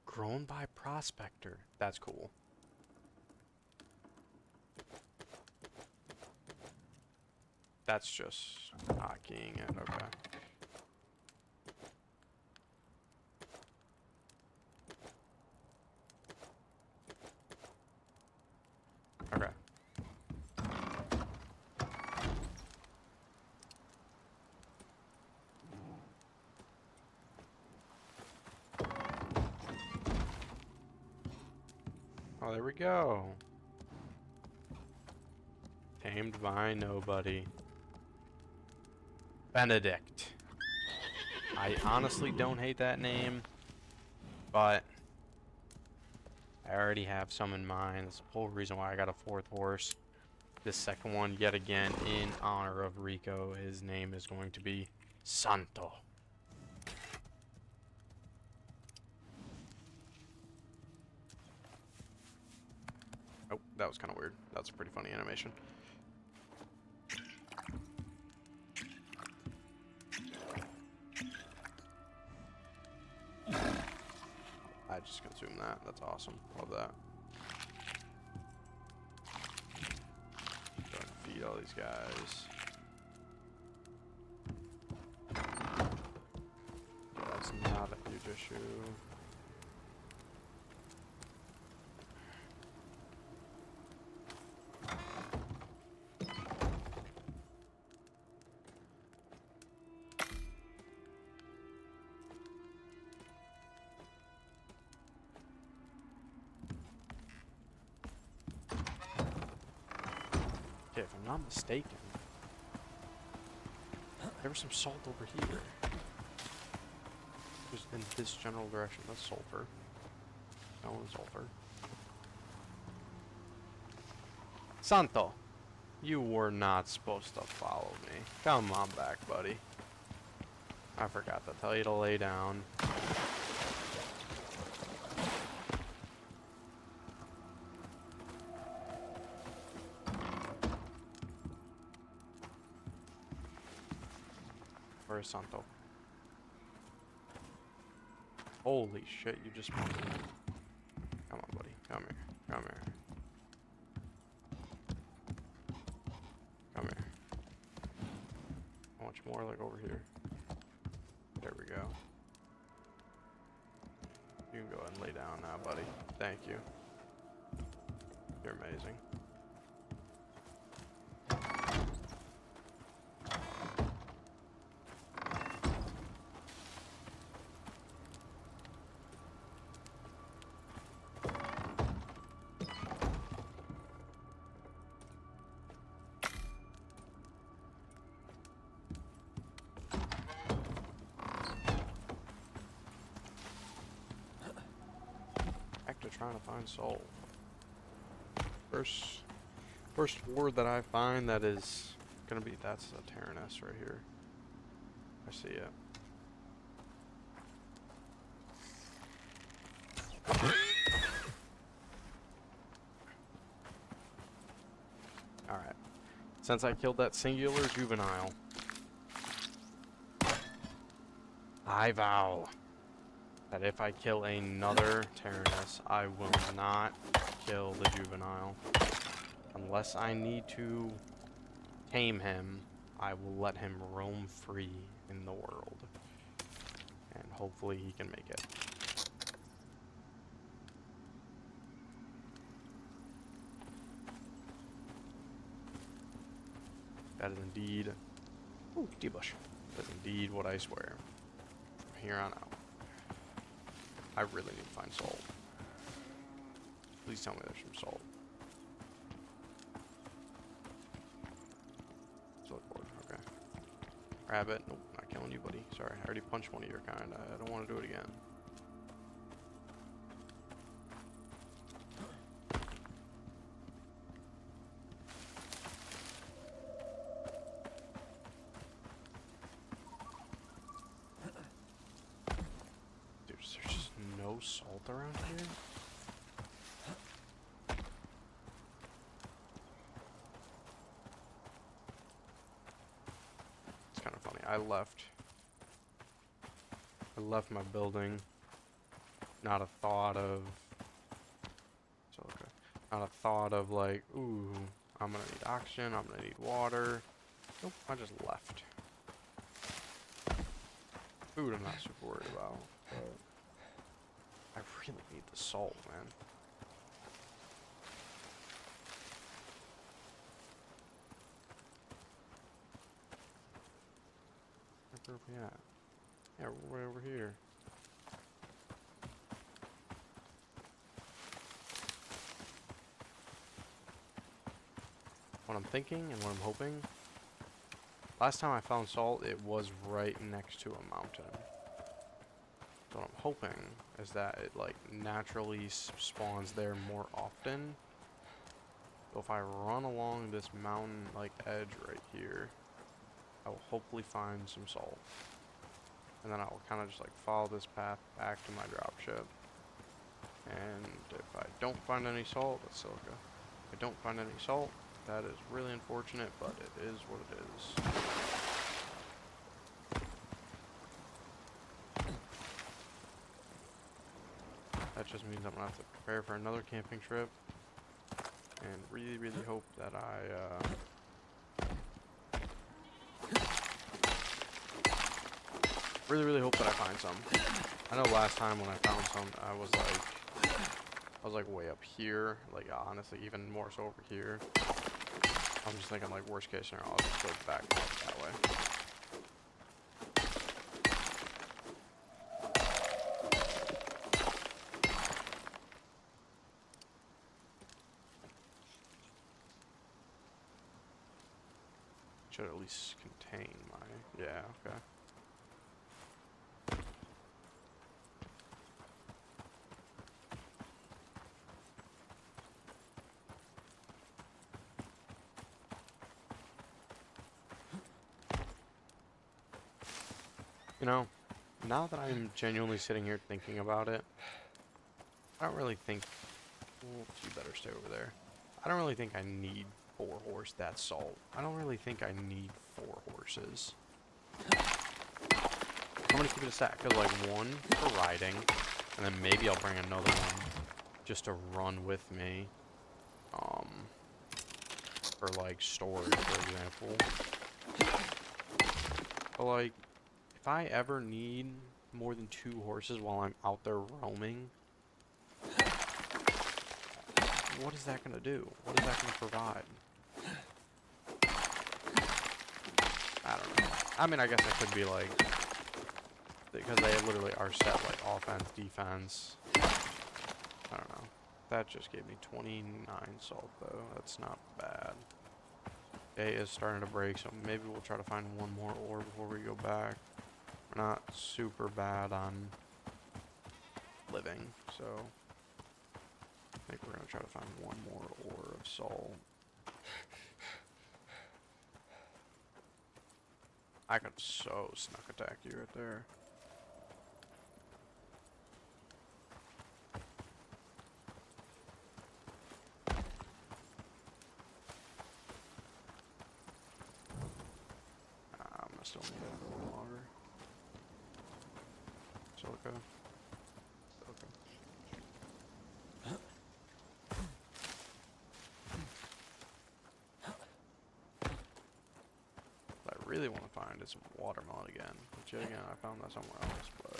Grown by Prospector. That's cool. That's just hotkeying it. Okay. Okay. Oh, there we go. Tamed by nobody. Benedict. I honestly don't hate that name, but I already have some in mind. That's the whole reason why I got a fourth horse. This second one, yet again, in honor of Rico. His name is going to be Santo. Oh, that was kind of weird. That's a pretty funny animation. I just consumed that. That's awesome. Love that. Go and feed all these guys. That's not a huge issue. Okay, if I'm not mistaken, there was some salt over here. Just in this general direction. That's sulfur. No one's sulfur. Santo, you were not supposed to follow me. Come on back, buddy. I forgot to tell you to lay down. Where is Santo? Holy shit, you just spawned in. Come on, buddy. Come here. Come here. Come here. How much more? Like over here. There we go. You can go ahead and lay down now, buddy. Thank you. You're amazing. Trying to find soul. First word that I find that is gonna be, that's a Tyrannus right here. I see it. Alright. Since I killed that singular juvenile, I vow that if I kill another Tyrannus, I will not kill the juvenile. Unless I need to tame him, I will let him roam free in the world. And hopefully he can make it. That is indeed... Ooh, D-bush. That is indeed what I swear. From here on out. I really need to find salt. Please tell me there's some salt. Silkboard, okay. Rabbit. Nope, not killing you, buddy. Sorry, I already punched one of your kind. I don't want to do it again. There's just no salt around here? It's kind of funny. I left my building. Not a thought of... So okay. Not a thought of like, ooh, I'm gonna need oxygen, I'm gonna need water. Nope, I just left. Food I'm not super worried about, but I really need the salt, man. Where are we at? Yeah, we're way over here. What I'm thinking and what I'm hoping, last time I found salt, it was right next to a mountain. So what I'm hoping is that it like naturally spawns there more often. So if I run along this mountain like edge right here, I will hopefully find some salt. And then I will kind of just like follow this path back to my dropship. And if I don't find any salt, that's silica. If I don't find any salt, that is really unfortunate, but it is what it is. That just means I'm gonna have to prepare for another camping trip. And really, really hope that really hope that I find some. I know last time when I found some, I was like way up here, like honestly even more so over here. I'm just thinking like worst case scenario, I'll just go back up that way. Should at least contain my, yeah, okay. You know, now that I'm genuinely sitting here thinking about it, I don't really think, well, you better stay over there. I don't really think I need 4 horse that salt. I don't really think I need 4 horses. I'm gonna keep it a stack, cause like 1 for riding, and then maybe I'll bring another one just to run with me, for like storage, for example. But like, if I ever need more than 2 horses while I'm out there roaming, what is that gonna do? What is that gonna provide? I don't know. I mean, I guess I could be like, because they literally are set like offense, defense. I don't know. That just gave me 29 salt though. That's not bad. Day is starting to break, so maybe we'll try to find 1 more ore before we go back. We're not super bad on living, so I think we're gonna try to find 1 more ore of salt. I could so snuck attack you right there. I'm gonna still need a little longer. Silica. Silica. What I really want to find is some watermelon again. Which yet again, I found that somewhere else, but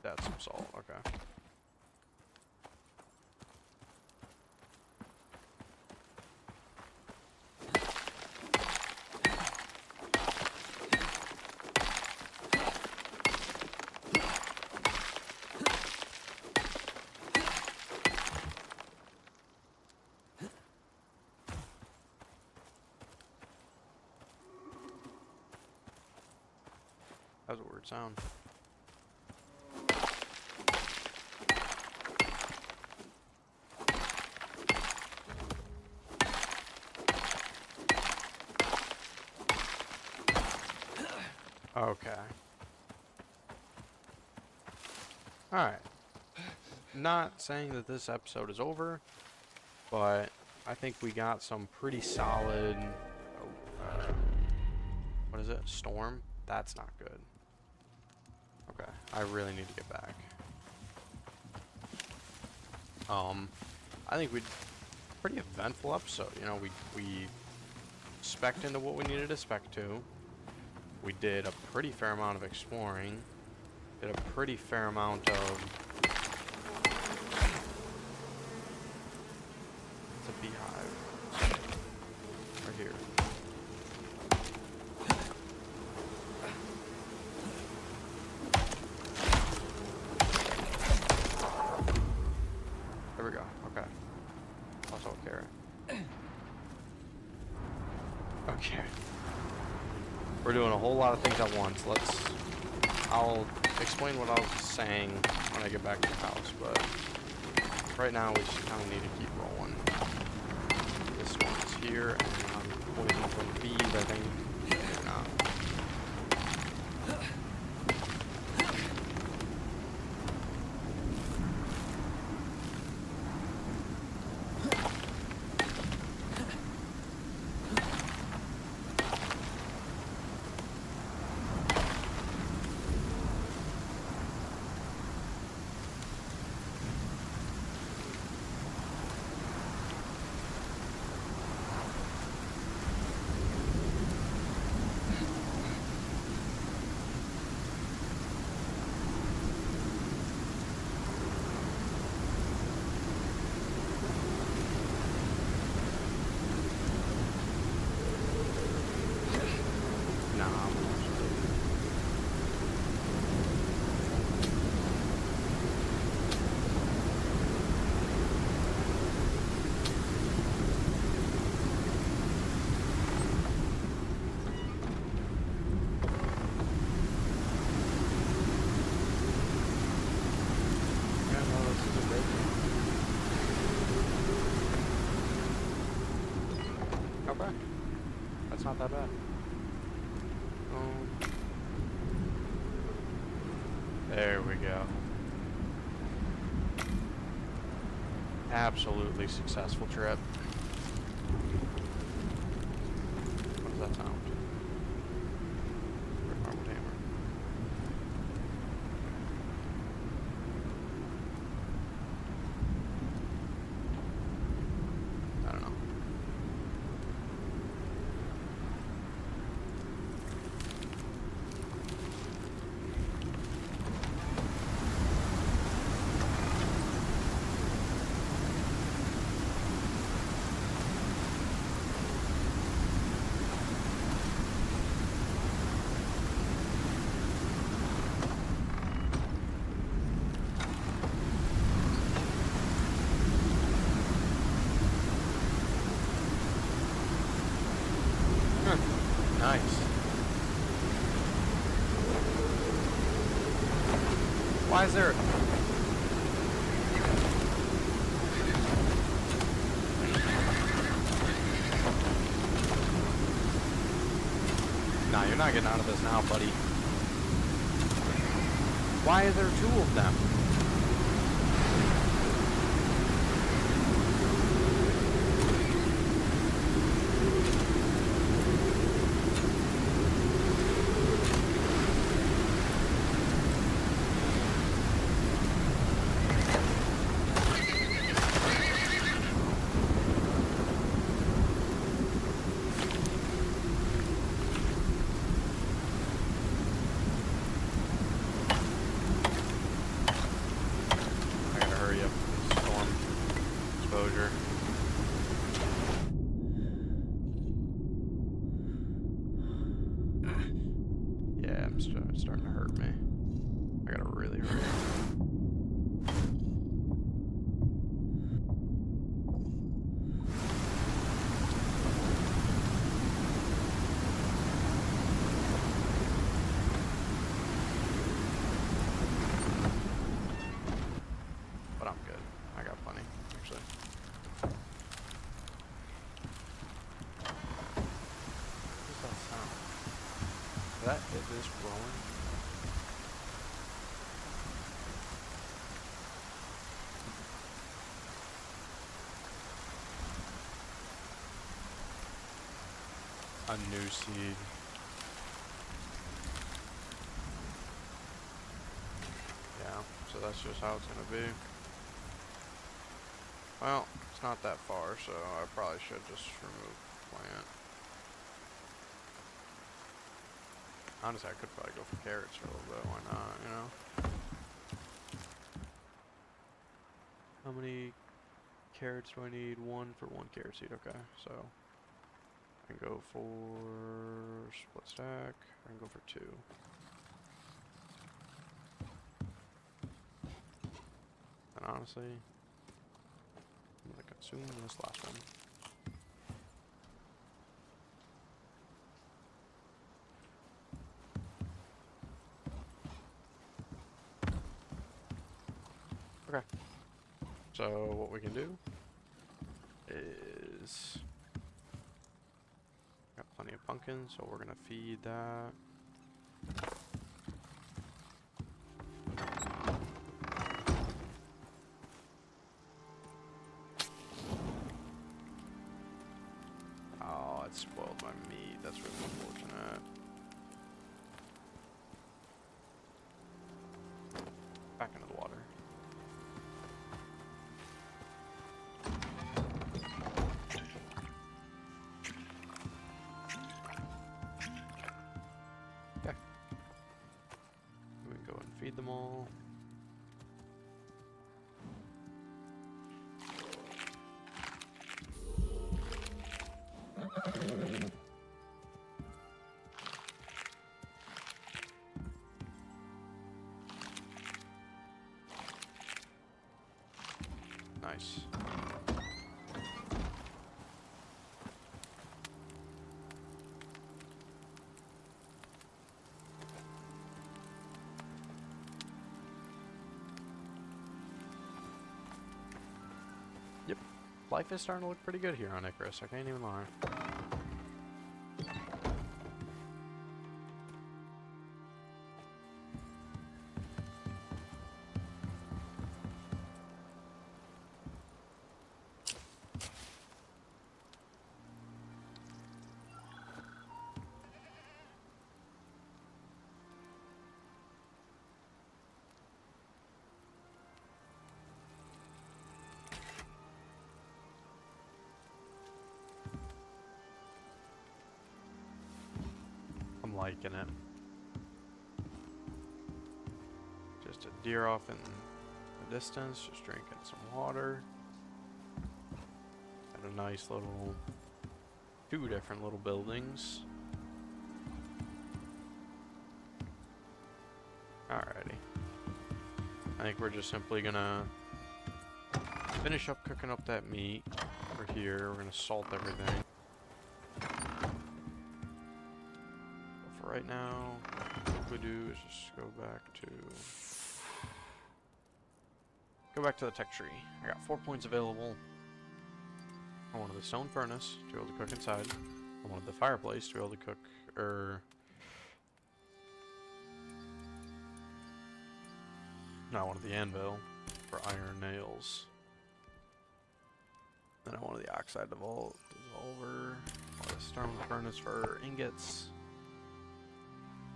That's some salt, okay. That was a weird sound. Okay. Alright. Not saying that this episode is over, but I think we got some pretty solid... what is it? Storm? That's not good. Okay, I really need to get back. I think we pretty eventful episode. You know, we spec'd into what we needed to spec to. We did a pretty fair amount of exploring. Did a pretty fair amount of... It's a beehive. Right here. There we go. Okay. Also a carrot. Okay. We're doing a whole lot of things at once. I'll explain what I was saying when I get back to the house, but right now we just kind of need to keep rolling. This one's here, and I'm poisoned from the bees, I think. Nah. Okay. That's not that bad. There we go. Absolutely successful trip. What does that sound? Armored hammer. I don't know. Nice. Why is there... Nah, you're not getting out of this now, buddy. Why are there two of them? this growing? A new seed. Yeah, so that's just how it's gonna be. Well, it's not that far, so I probably should just remove the plant. Honestly, I could probably go for carrots for a little bit. Why not, you know? How many carrots do I need? One for one carrot seed. Okay, so I can go for split stack. I can go for 2. And honestly, I'm gonna consume this last one. Okay. So what we can do is got plenty of pumpkins, so we're gonna feed that. Oh, it spoiled my meat. That's really unfortunate. Back into the water. Okay. We can go and feed them all. Nice. Yep. Life is starting to look pretty good here on Icarus, I can't even lie. I'm liking it. Just a deer off in the distance, just drinking some water. Got a nice little, 2 different little buildings. Alrighty. I think we're just simply gonna finish up cooking up that meat over here. We're gonna salt everything. Right now, what we do is just go back to the tech tree. I got 4 points available. I wanted the stone furnace to be able to cook inside. I wanted the fireplace to be able to cook, no, I wanted the anvil for iron nails. Then I wanted the oxide dissolver. I wanted the stone furnace for ingots.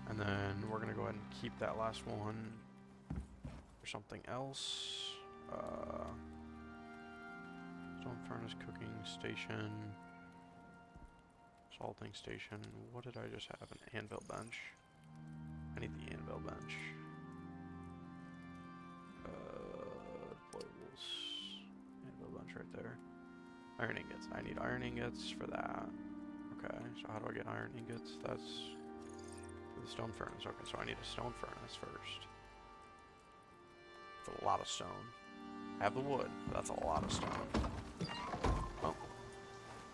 And then we're gonna go ahead and keep that last one for something else. Stone furnace, cooking station, salting station. What did I just have? An anvil bench. I need the anvil bench. Deployables. Anvil bench right there. Iron ingots. I need iron ingots for that. Okay, so how do I get iron ingots? That's the stone furnace. Okay, so I need a stone furnace first. That's a lot of stone. I have the wood, but that's a lot of stone. Oh.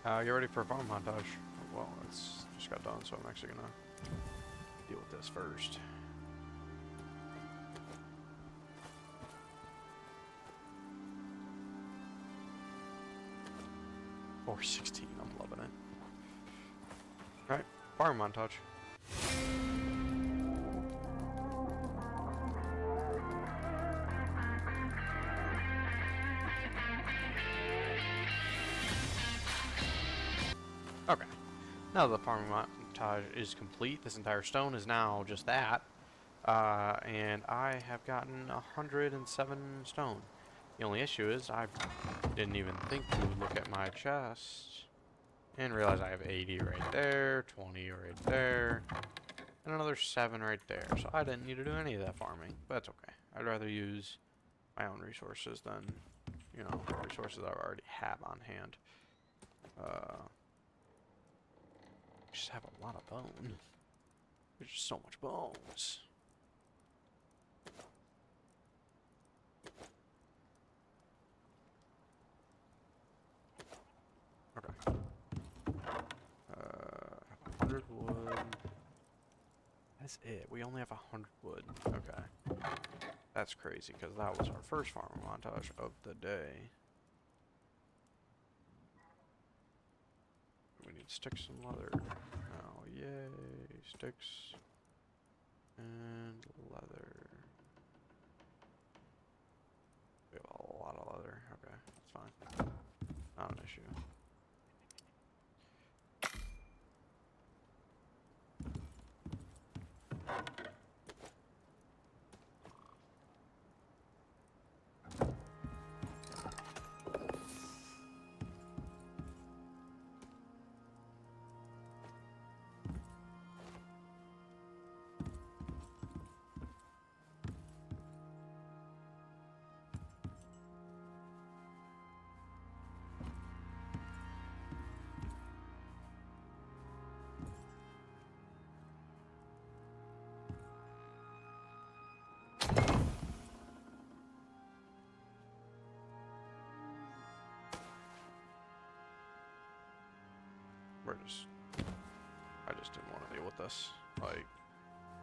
Get ready for a farm montage. Well, it's just got done, so I'm actually gonna deal with this first. Or 16, I'm loving it. Alright, farm montage. Now the farming montage is complete. This entire stone is now just that. And I have gotten 107 stone. The only issue is I didn't even think to look at my chest and realize I have 80 right there, 20 right there, and another 7 right there. So I didn't need to do any of that farming, but that's okay. I'd rather use my own resources than, you know, resources I already have on hand. Just have a lot of bone. There's just so much bones. Okay. 100 wood. That's it. We only have 100 wood. Okay. That's crazy, because that was our first farming montage of the day. We need sticks and leather. Oh, yay. Sticks and leather. We have a lot of leather. Okay, that's fine. Not an issue. I just didn't want to deal with this. Like,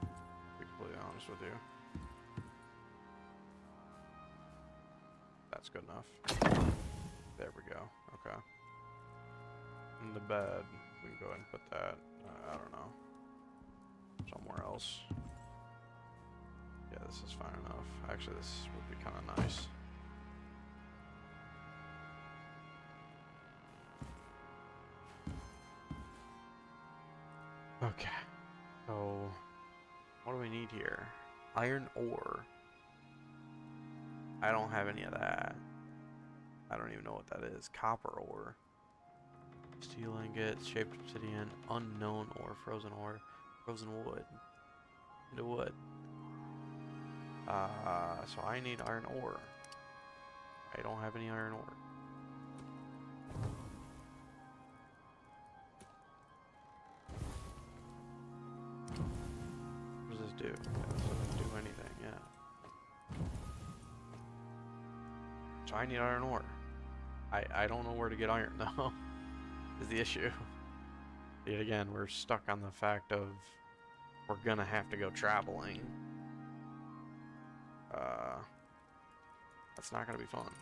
to be completely honest with you. That's good enough. There we go. Okay. In the bed, we can go ahead and put that, I don't know, somewhere else. Yeah, this is fine enough. Actually, this would be kind of nice. Okay, so what do we need here? Iron ore. I don't have any of that. I don't even know what that is. Copper ore. Steel ingots, shaped obsidian, unknown ore, frozen wood. Into wood. So I need iron ore. I don't have any iron ore. What does this do? This doesn't do anything, yeah. So I need iron ore. I don't know where to get iron though. Is the issue. Yet again, we're stuck on the fact of we're gonna have to go traveling. That's not gonna be fun.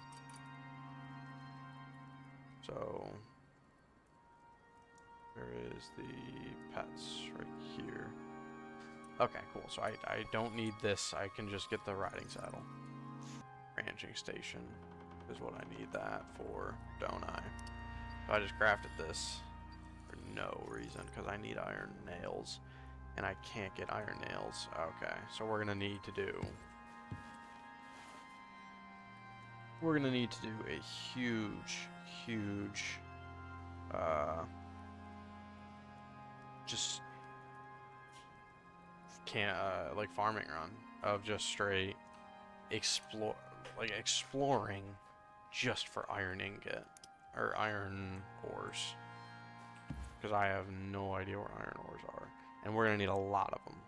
So where is the pets? Right here. Okay, cool. So I don't need this. I can just get the riding saddle. Ranching station is what I need that for, don't I? So I just crafted this for no reason because I need iron nails and I can't get iron nails. Okay, so we're gonna need to do a huge just can't like farming run of just straight exploring just for iron ingot or iron ores, because I have no idea where iron ores are, and we're gonna need a lot of them.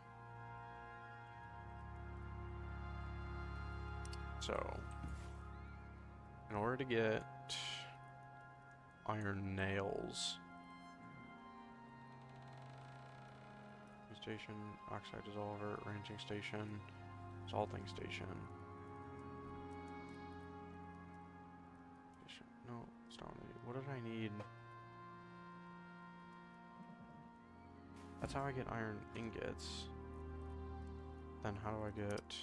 So in order to get iron nails, station, oxide dissolver, ranching station, salting station. No, stone. What did I need? That's how I get iron ingots. Then how do I get...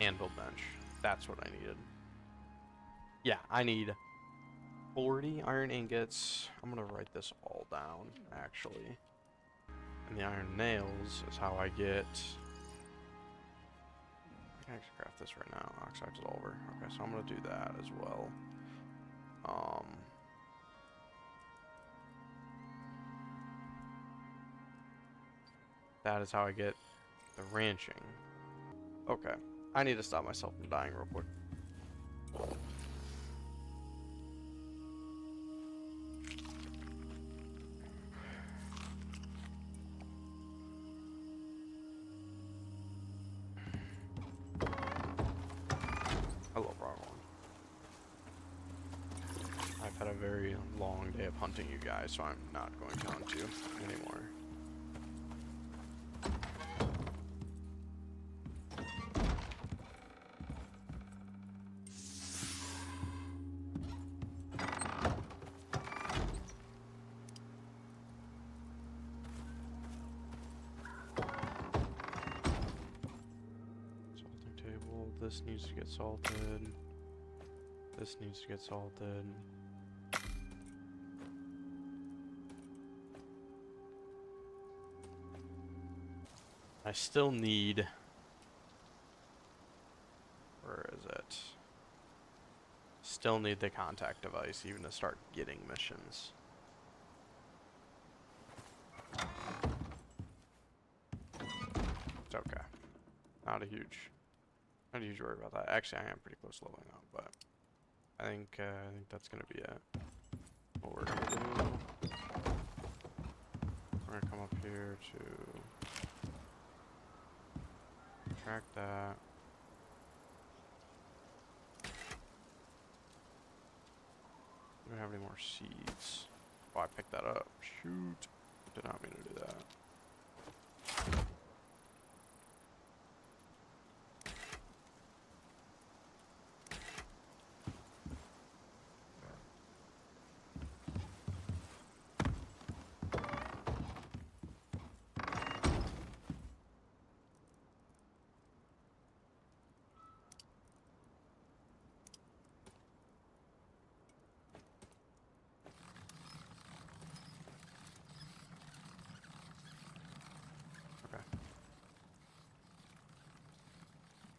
anvil bench. That's what I needed. Yeah, I need 40 iron ingots. I'm gonna write this all down, actually. And the iron nails is how I get... I can actually craft this right now. Oxide dissolver. Okay, so I'm gonna do that as well. That is how I get the ranching. Okay, I need to stop myself from dying real quick. Hello, wrong one. I've had a very long day of hunting you guys, so I'm not going to hunt you anymore. This needs to get salted. This needs to get salted. I still need... Where is it? Still need the contact device even to start getting missions. It's okay. Not a huge worry about that. Actually, I am pretty close to leveling up, but I think that's gonna be it. What we're gonna do, we're gonna come up here to track that. Do we have any more seeds? Oh, I picked that up. Shoot. Did not mean to do that.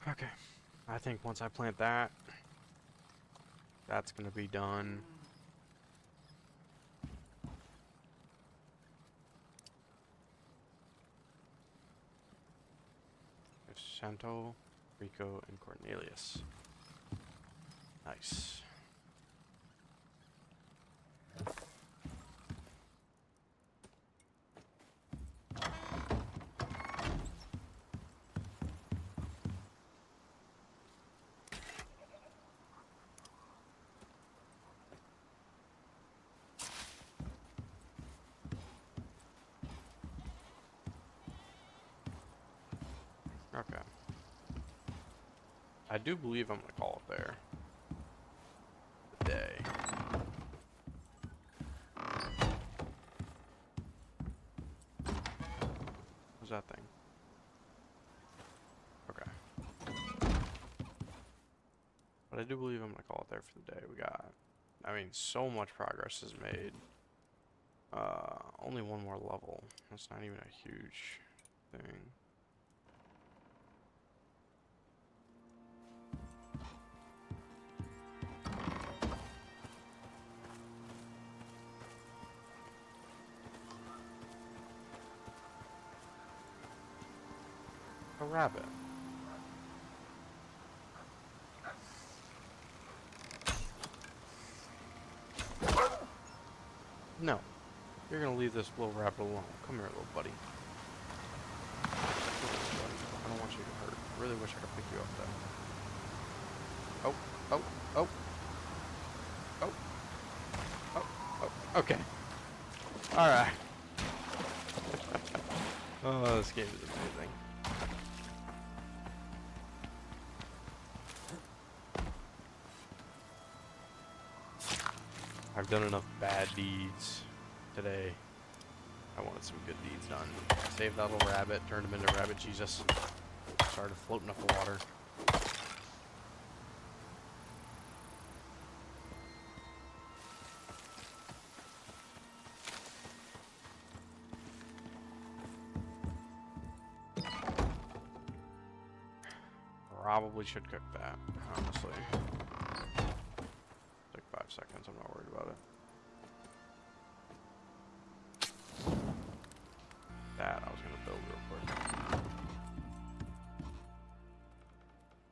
Okay, I think once I plant that, that's gonna be done. There's Santo, Rico, and Cornelius. Nice. Okay. I do believe I'm gonna call it there. The day. What's that thing? Okay. But I do believe I'm gonna call it there for the day. We got, I mean, so much progress is made. Only one more level. That's not even a huge thing. A rabbit. No. You're gonna leave this little rabbit alone. Come here, little buddy. I don't want you to get hurt. I really wish I could pick you up though. Oh, oh, oh. Oh. Oh, oh. Okay. Alright. Oh, this game is amazing. I've done enough bad deeds today. I wanted some good deeds done. Saved that little rabbit, turned him into Rabbit Jesus, started floating up the water. probably should cook that, honestly. Like 5 seconds, I'm not worried about it. That I was gonna build real quick.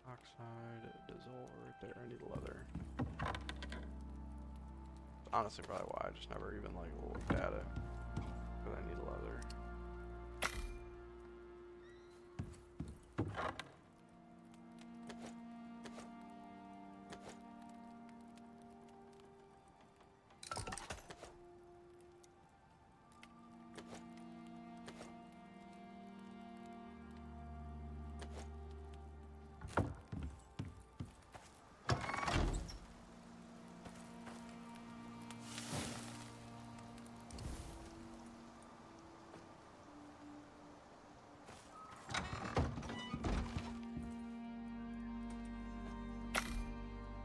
Oxide, dissolve right there. I need leather. Honestly, probably why I just never even like looked at it. Because I need leather.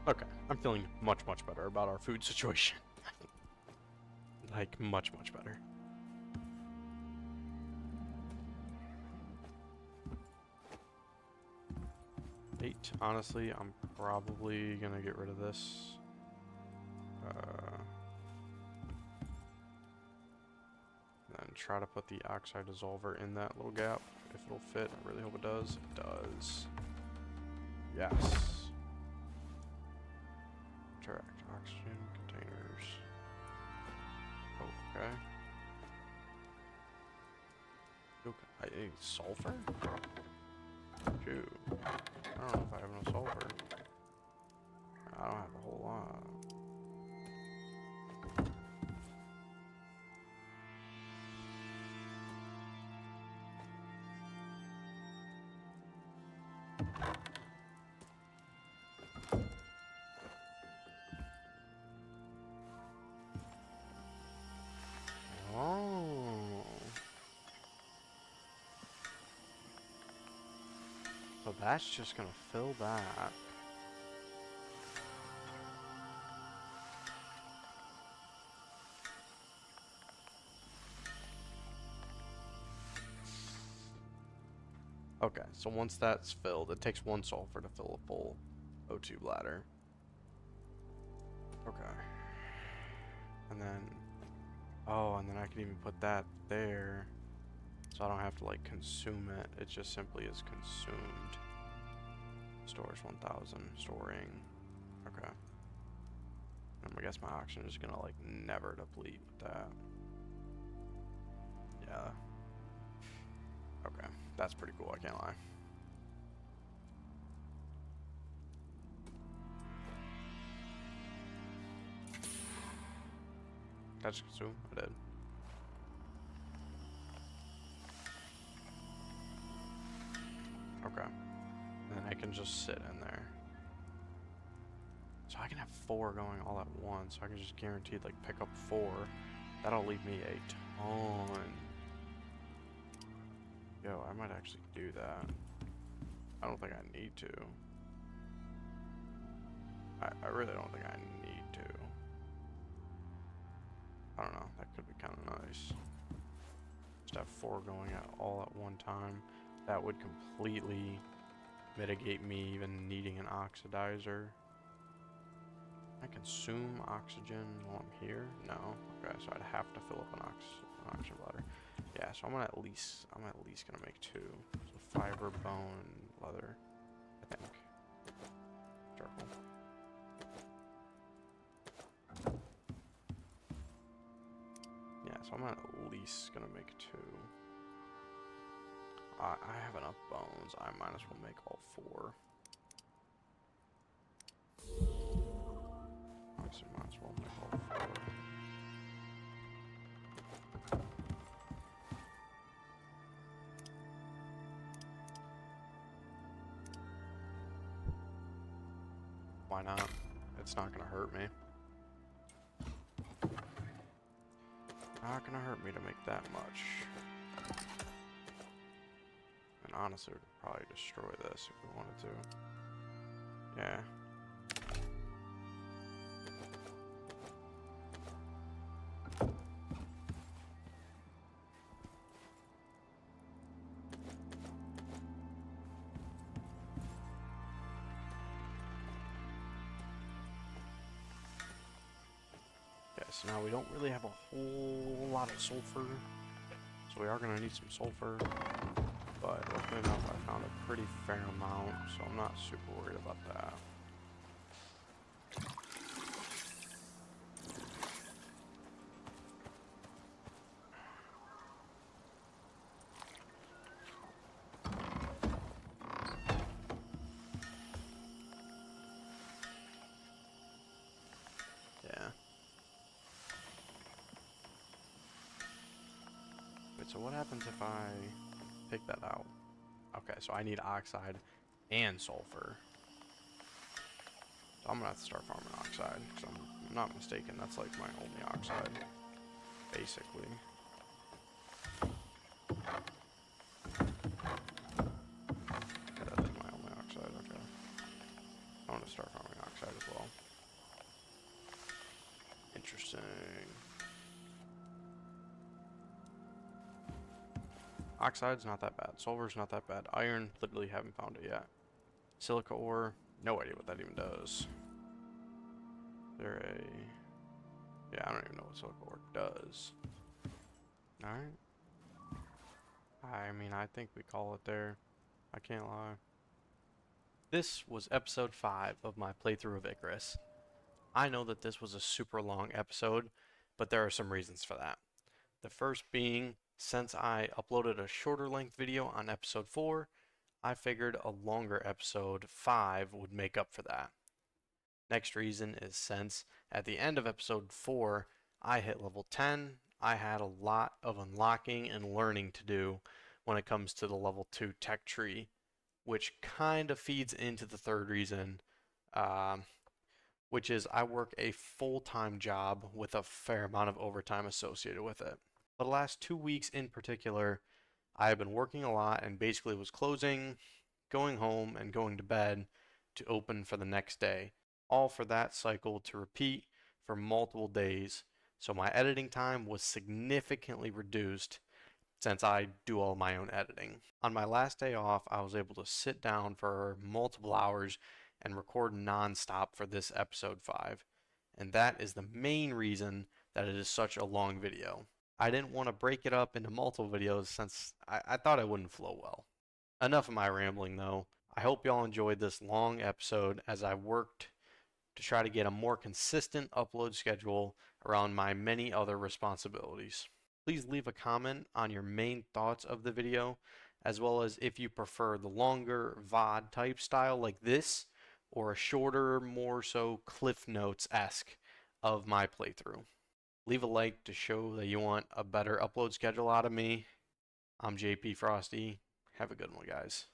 Okay, I'm feeling much, much better about our food situation. Like, much, much better. Honestly, I'm probably gonna get rid of this. And try to put the oxide dissolver in that little gap, if it'll fit. I really hope it does. It does. Yes. Interact. Oxygen containers. Okay. I need sulfur? Shoot. I don't know if I have no sulfur. I don't have a whole lot. Oh. So that's just gonna fill that. Okay, so once that's filled, it takes 1 sulfur to fill a full O2 bladder. Okay. And then, oh, and then I can even put that there, so I don't have to like consume it. It just simply is consumed. Stores 1000, storing. Okay. I guess my oxygen is gonna like never deplete with that. Yeah. Okay, that's pretty cool, I can't lie. Did I just consume? I did. Okay. And then I can just sit in there. So I can have 4 going all at once. So I can just guaranteed like pick up 4. That'll leave me a ton. Yo, I might actually do that. I don't think I need to. I really don't think I need to. I don't know, that could be kind of nice. Just have 4 going all at one time. That would completely mitigate me even needing an oxidizer. I consume oxygen while I'm here? No. Okay, so I'd have to fill up an oxygen bladder. Yeah, so I'm at least gonna make 2. So fiber, bone, leather, I think. Charcoal. Yeah, so I'm at least gonna make 2. I have enough bones. I might as well make all 4. Honestly, might as well make all 4. Why not? It's not gonna hurt me. Not gonna hurt me to make that much. And honestly, we could probably destroy this if we wanted to. Yeah. so now we don't really have a whole lot of sulfur, so we are going to need some sulfur, but luckily enough I found a pretty fair amount, so I'm not super worried about that. Yeah. Wait, so what happens if I pick that out? Okay, so I need oxide and sulfur. So I'm gonna have to start farming oxide, because I'm not mistaken, that's like my only oxide, basically. Yeah, that is my only oxide, okay. I'm gonna start farming oxide as well. Interesting. Oxide's not that bad. Sulfur's not that bad. Iron, literally haven't found it yet. Silica ore, no idea what that even does. Yeah, I don't even know what silica ore does. Alright. I mean, I think we call it there. I can't lie. This was episode 5 of my playthrough of Icarus. I know that this was a super long episode, but there are some reasons for that. The first being, since I uploaded a shorter length video on episode 4, I figured a longer episode 5 would make up for that. Next reason is since at the end of episode 4, I hit level 10, I had a lot of unlocking and learning to do when it comes to the level 2 tech tree, which kind of feeds into the third reason, which is I work a full-time job with a fair amount of overtime associated with it. For the last 2 weeks in particular, I have been working a lot and basically was closing, going home, and going to bed to open for the next day, all for that cycle to repeat for multiple days. So my editing time was significantly reduced since I do all my own editing. On my last day off, I was able to sit down for multiple hours and record non-stop for this episode 5. And that is the main reason that it is such a long video. I didn't want to break it up into multiple videos since I thought it wouldn't flow well. Enough of my rambling though. I hope y'all enjoyed this long episode as I worked to try to get a more consistent upload schedule around my many other responsibilities. Please leave a comment on your main thoughts of the video, as well as if you prefer the longer VOD type style like this, or a shorter, more so Cliff Notes-esque of my playthrough. Leave a like to show that you want a better upload schedule out of me. I'm JP Frosty. Have a good one, guys.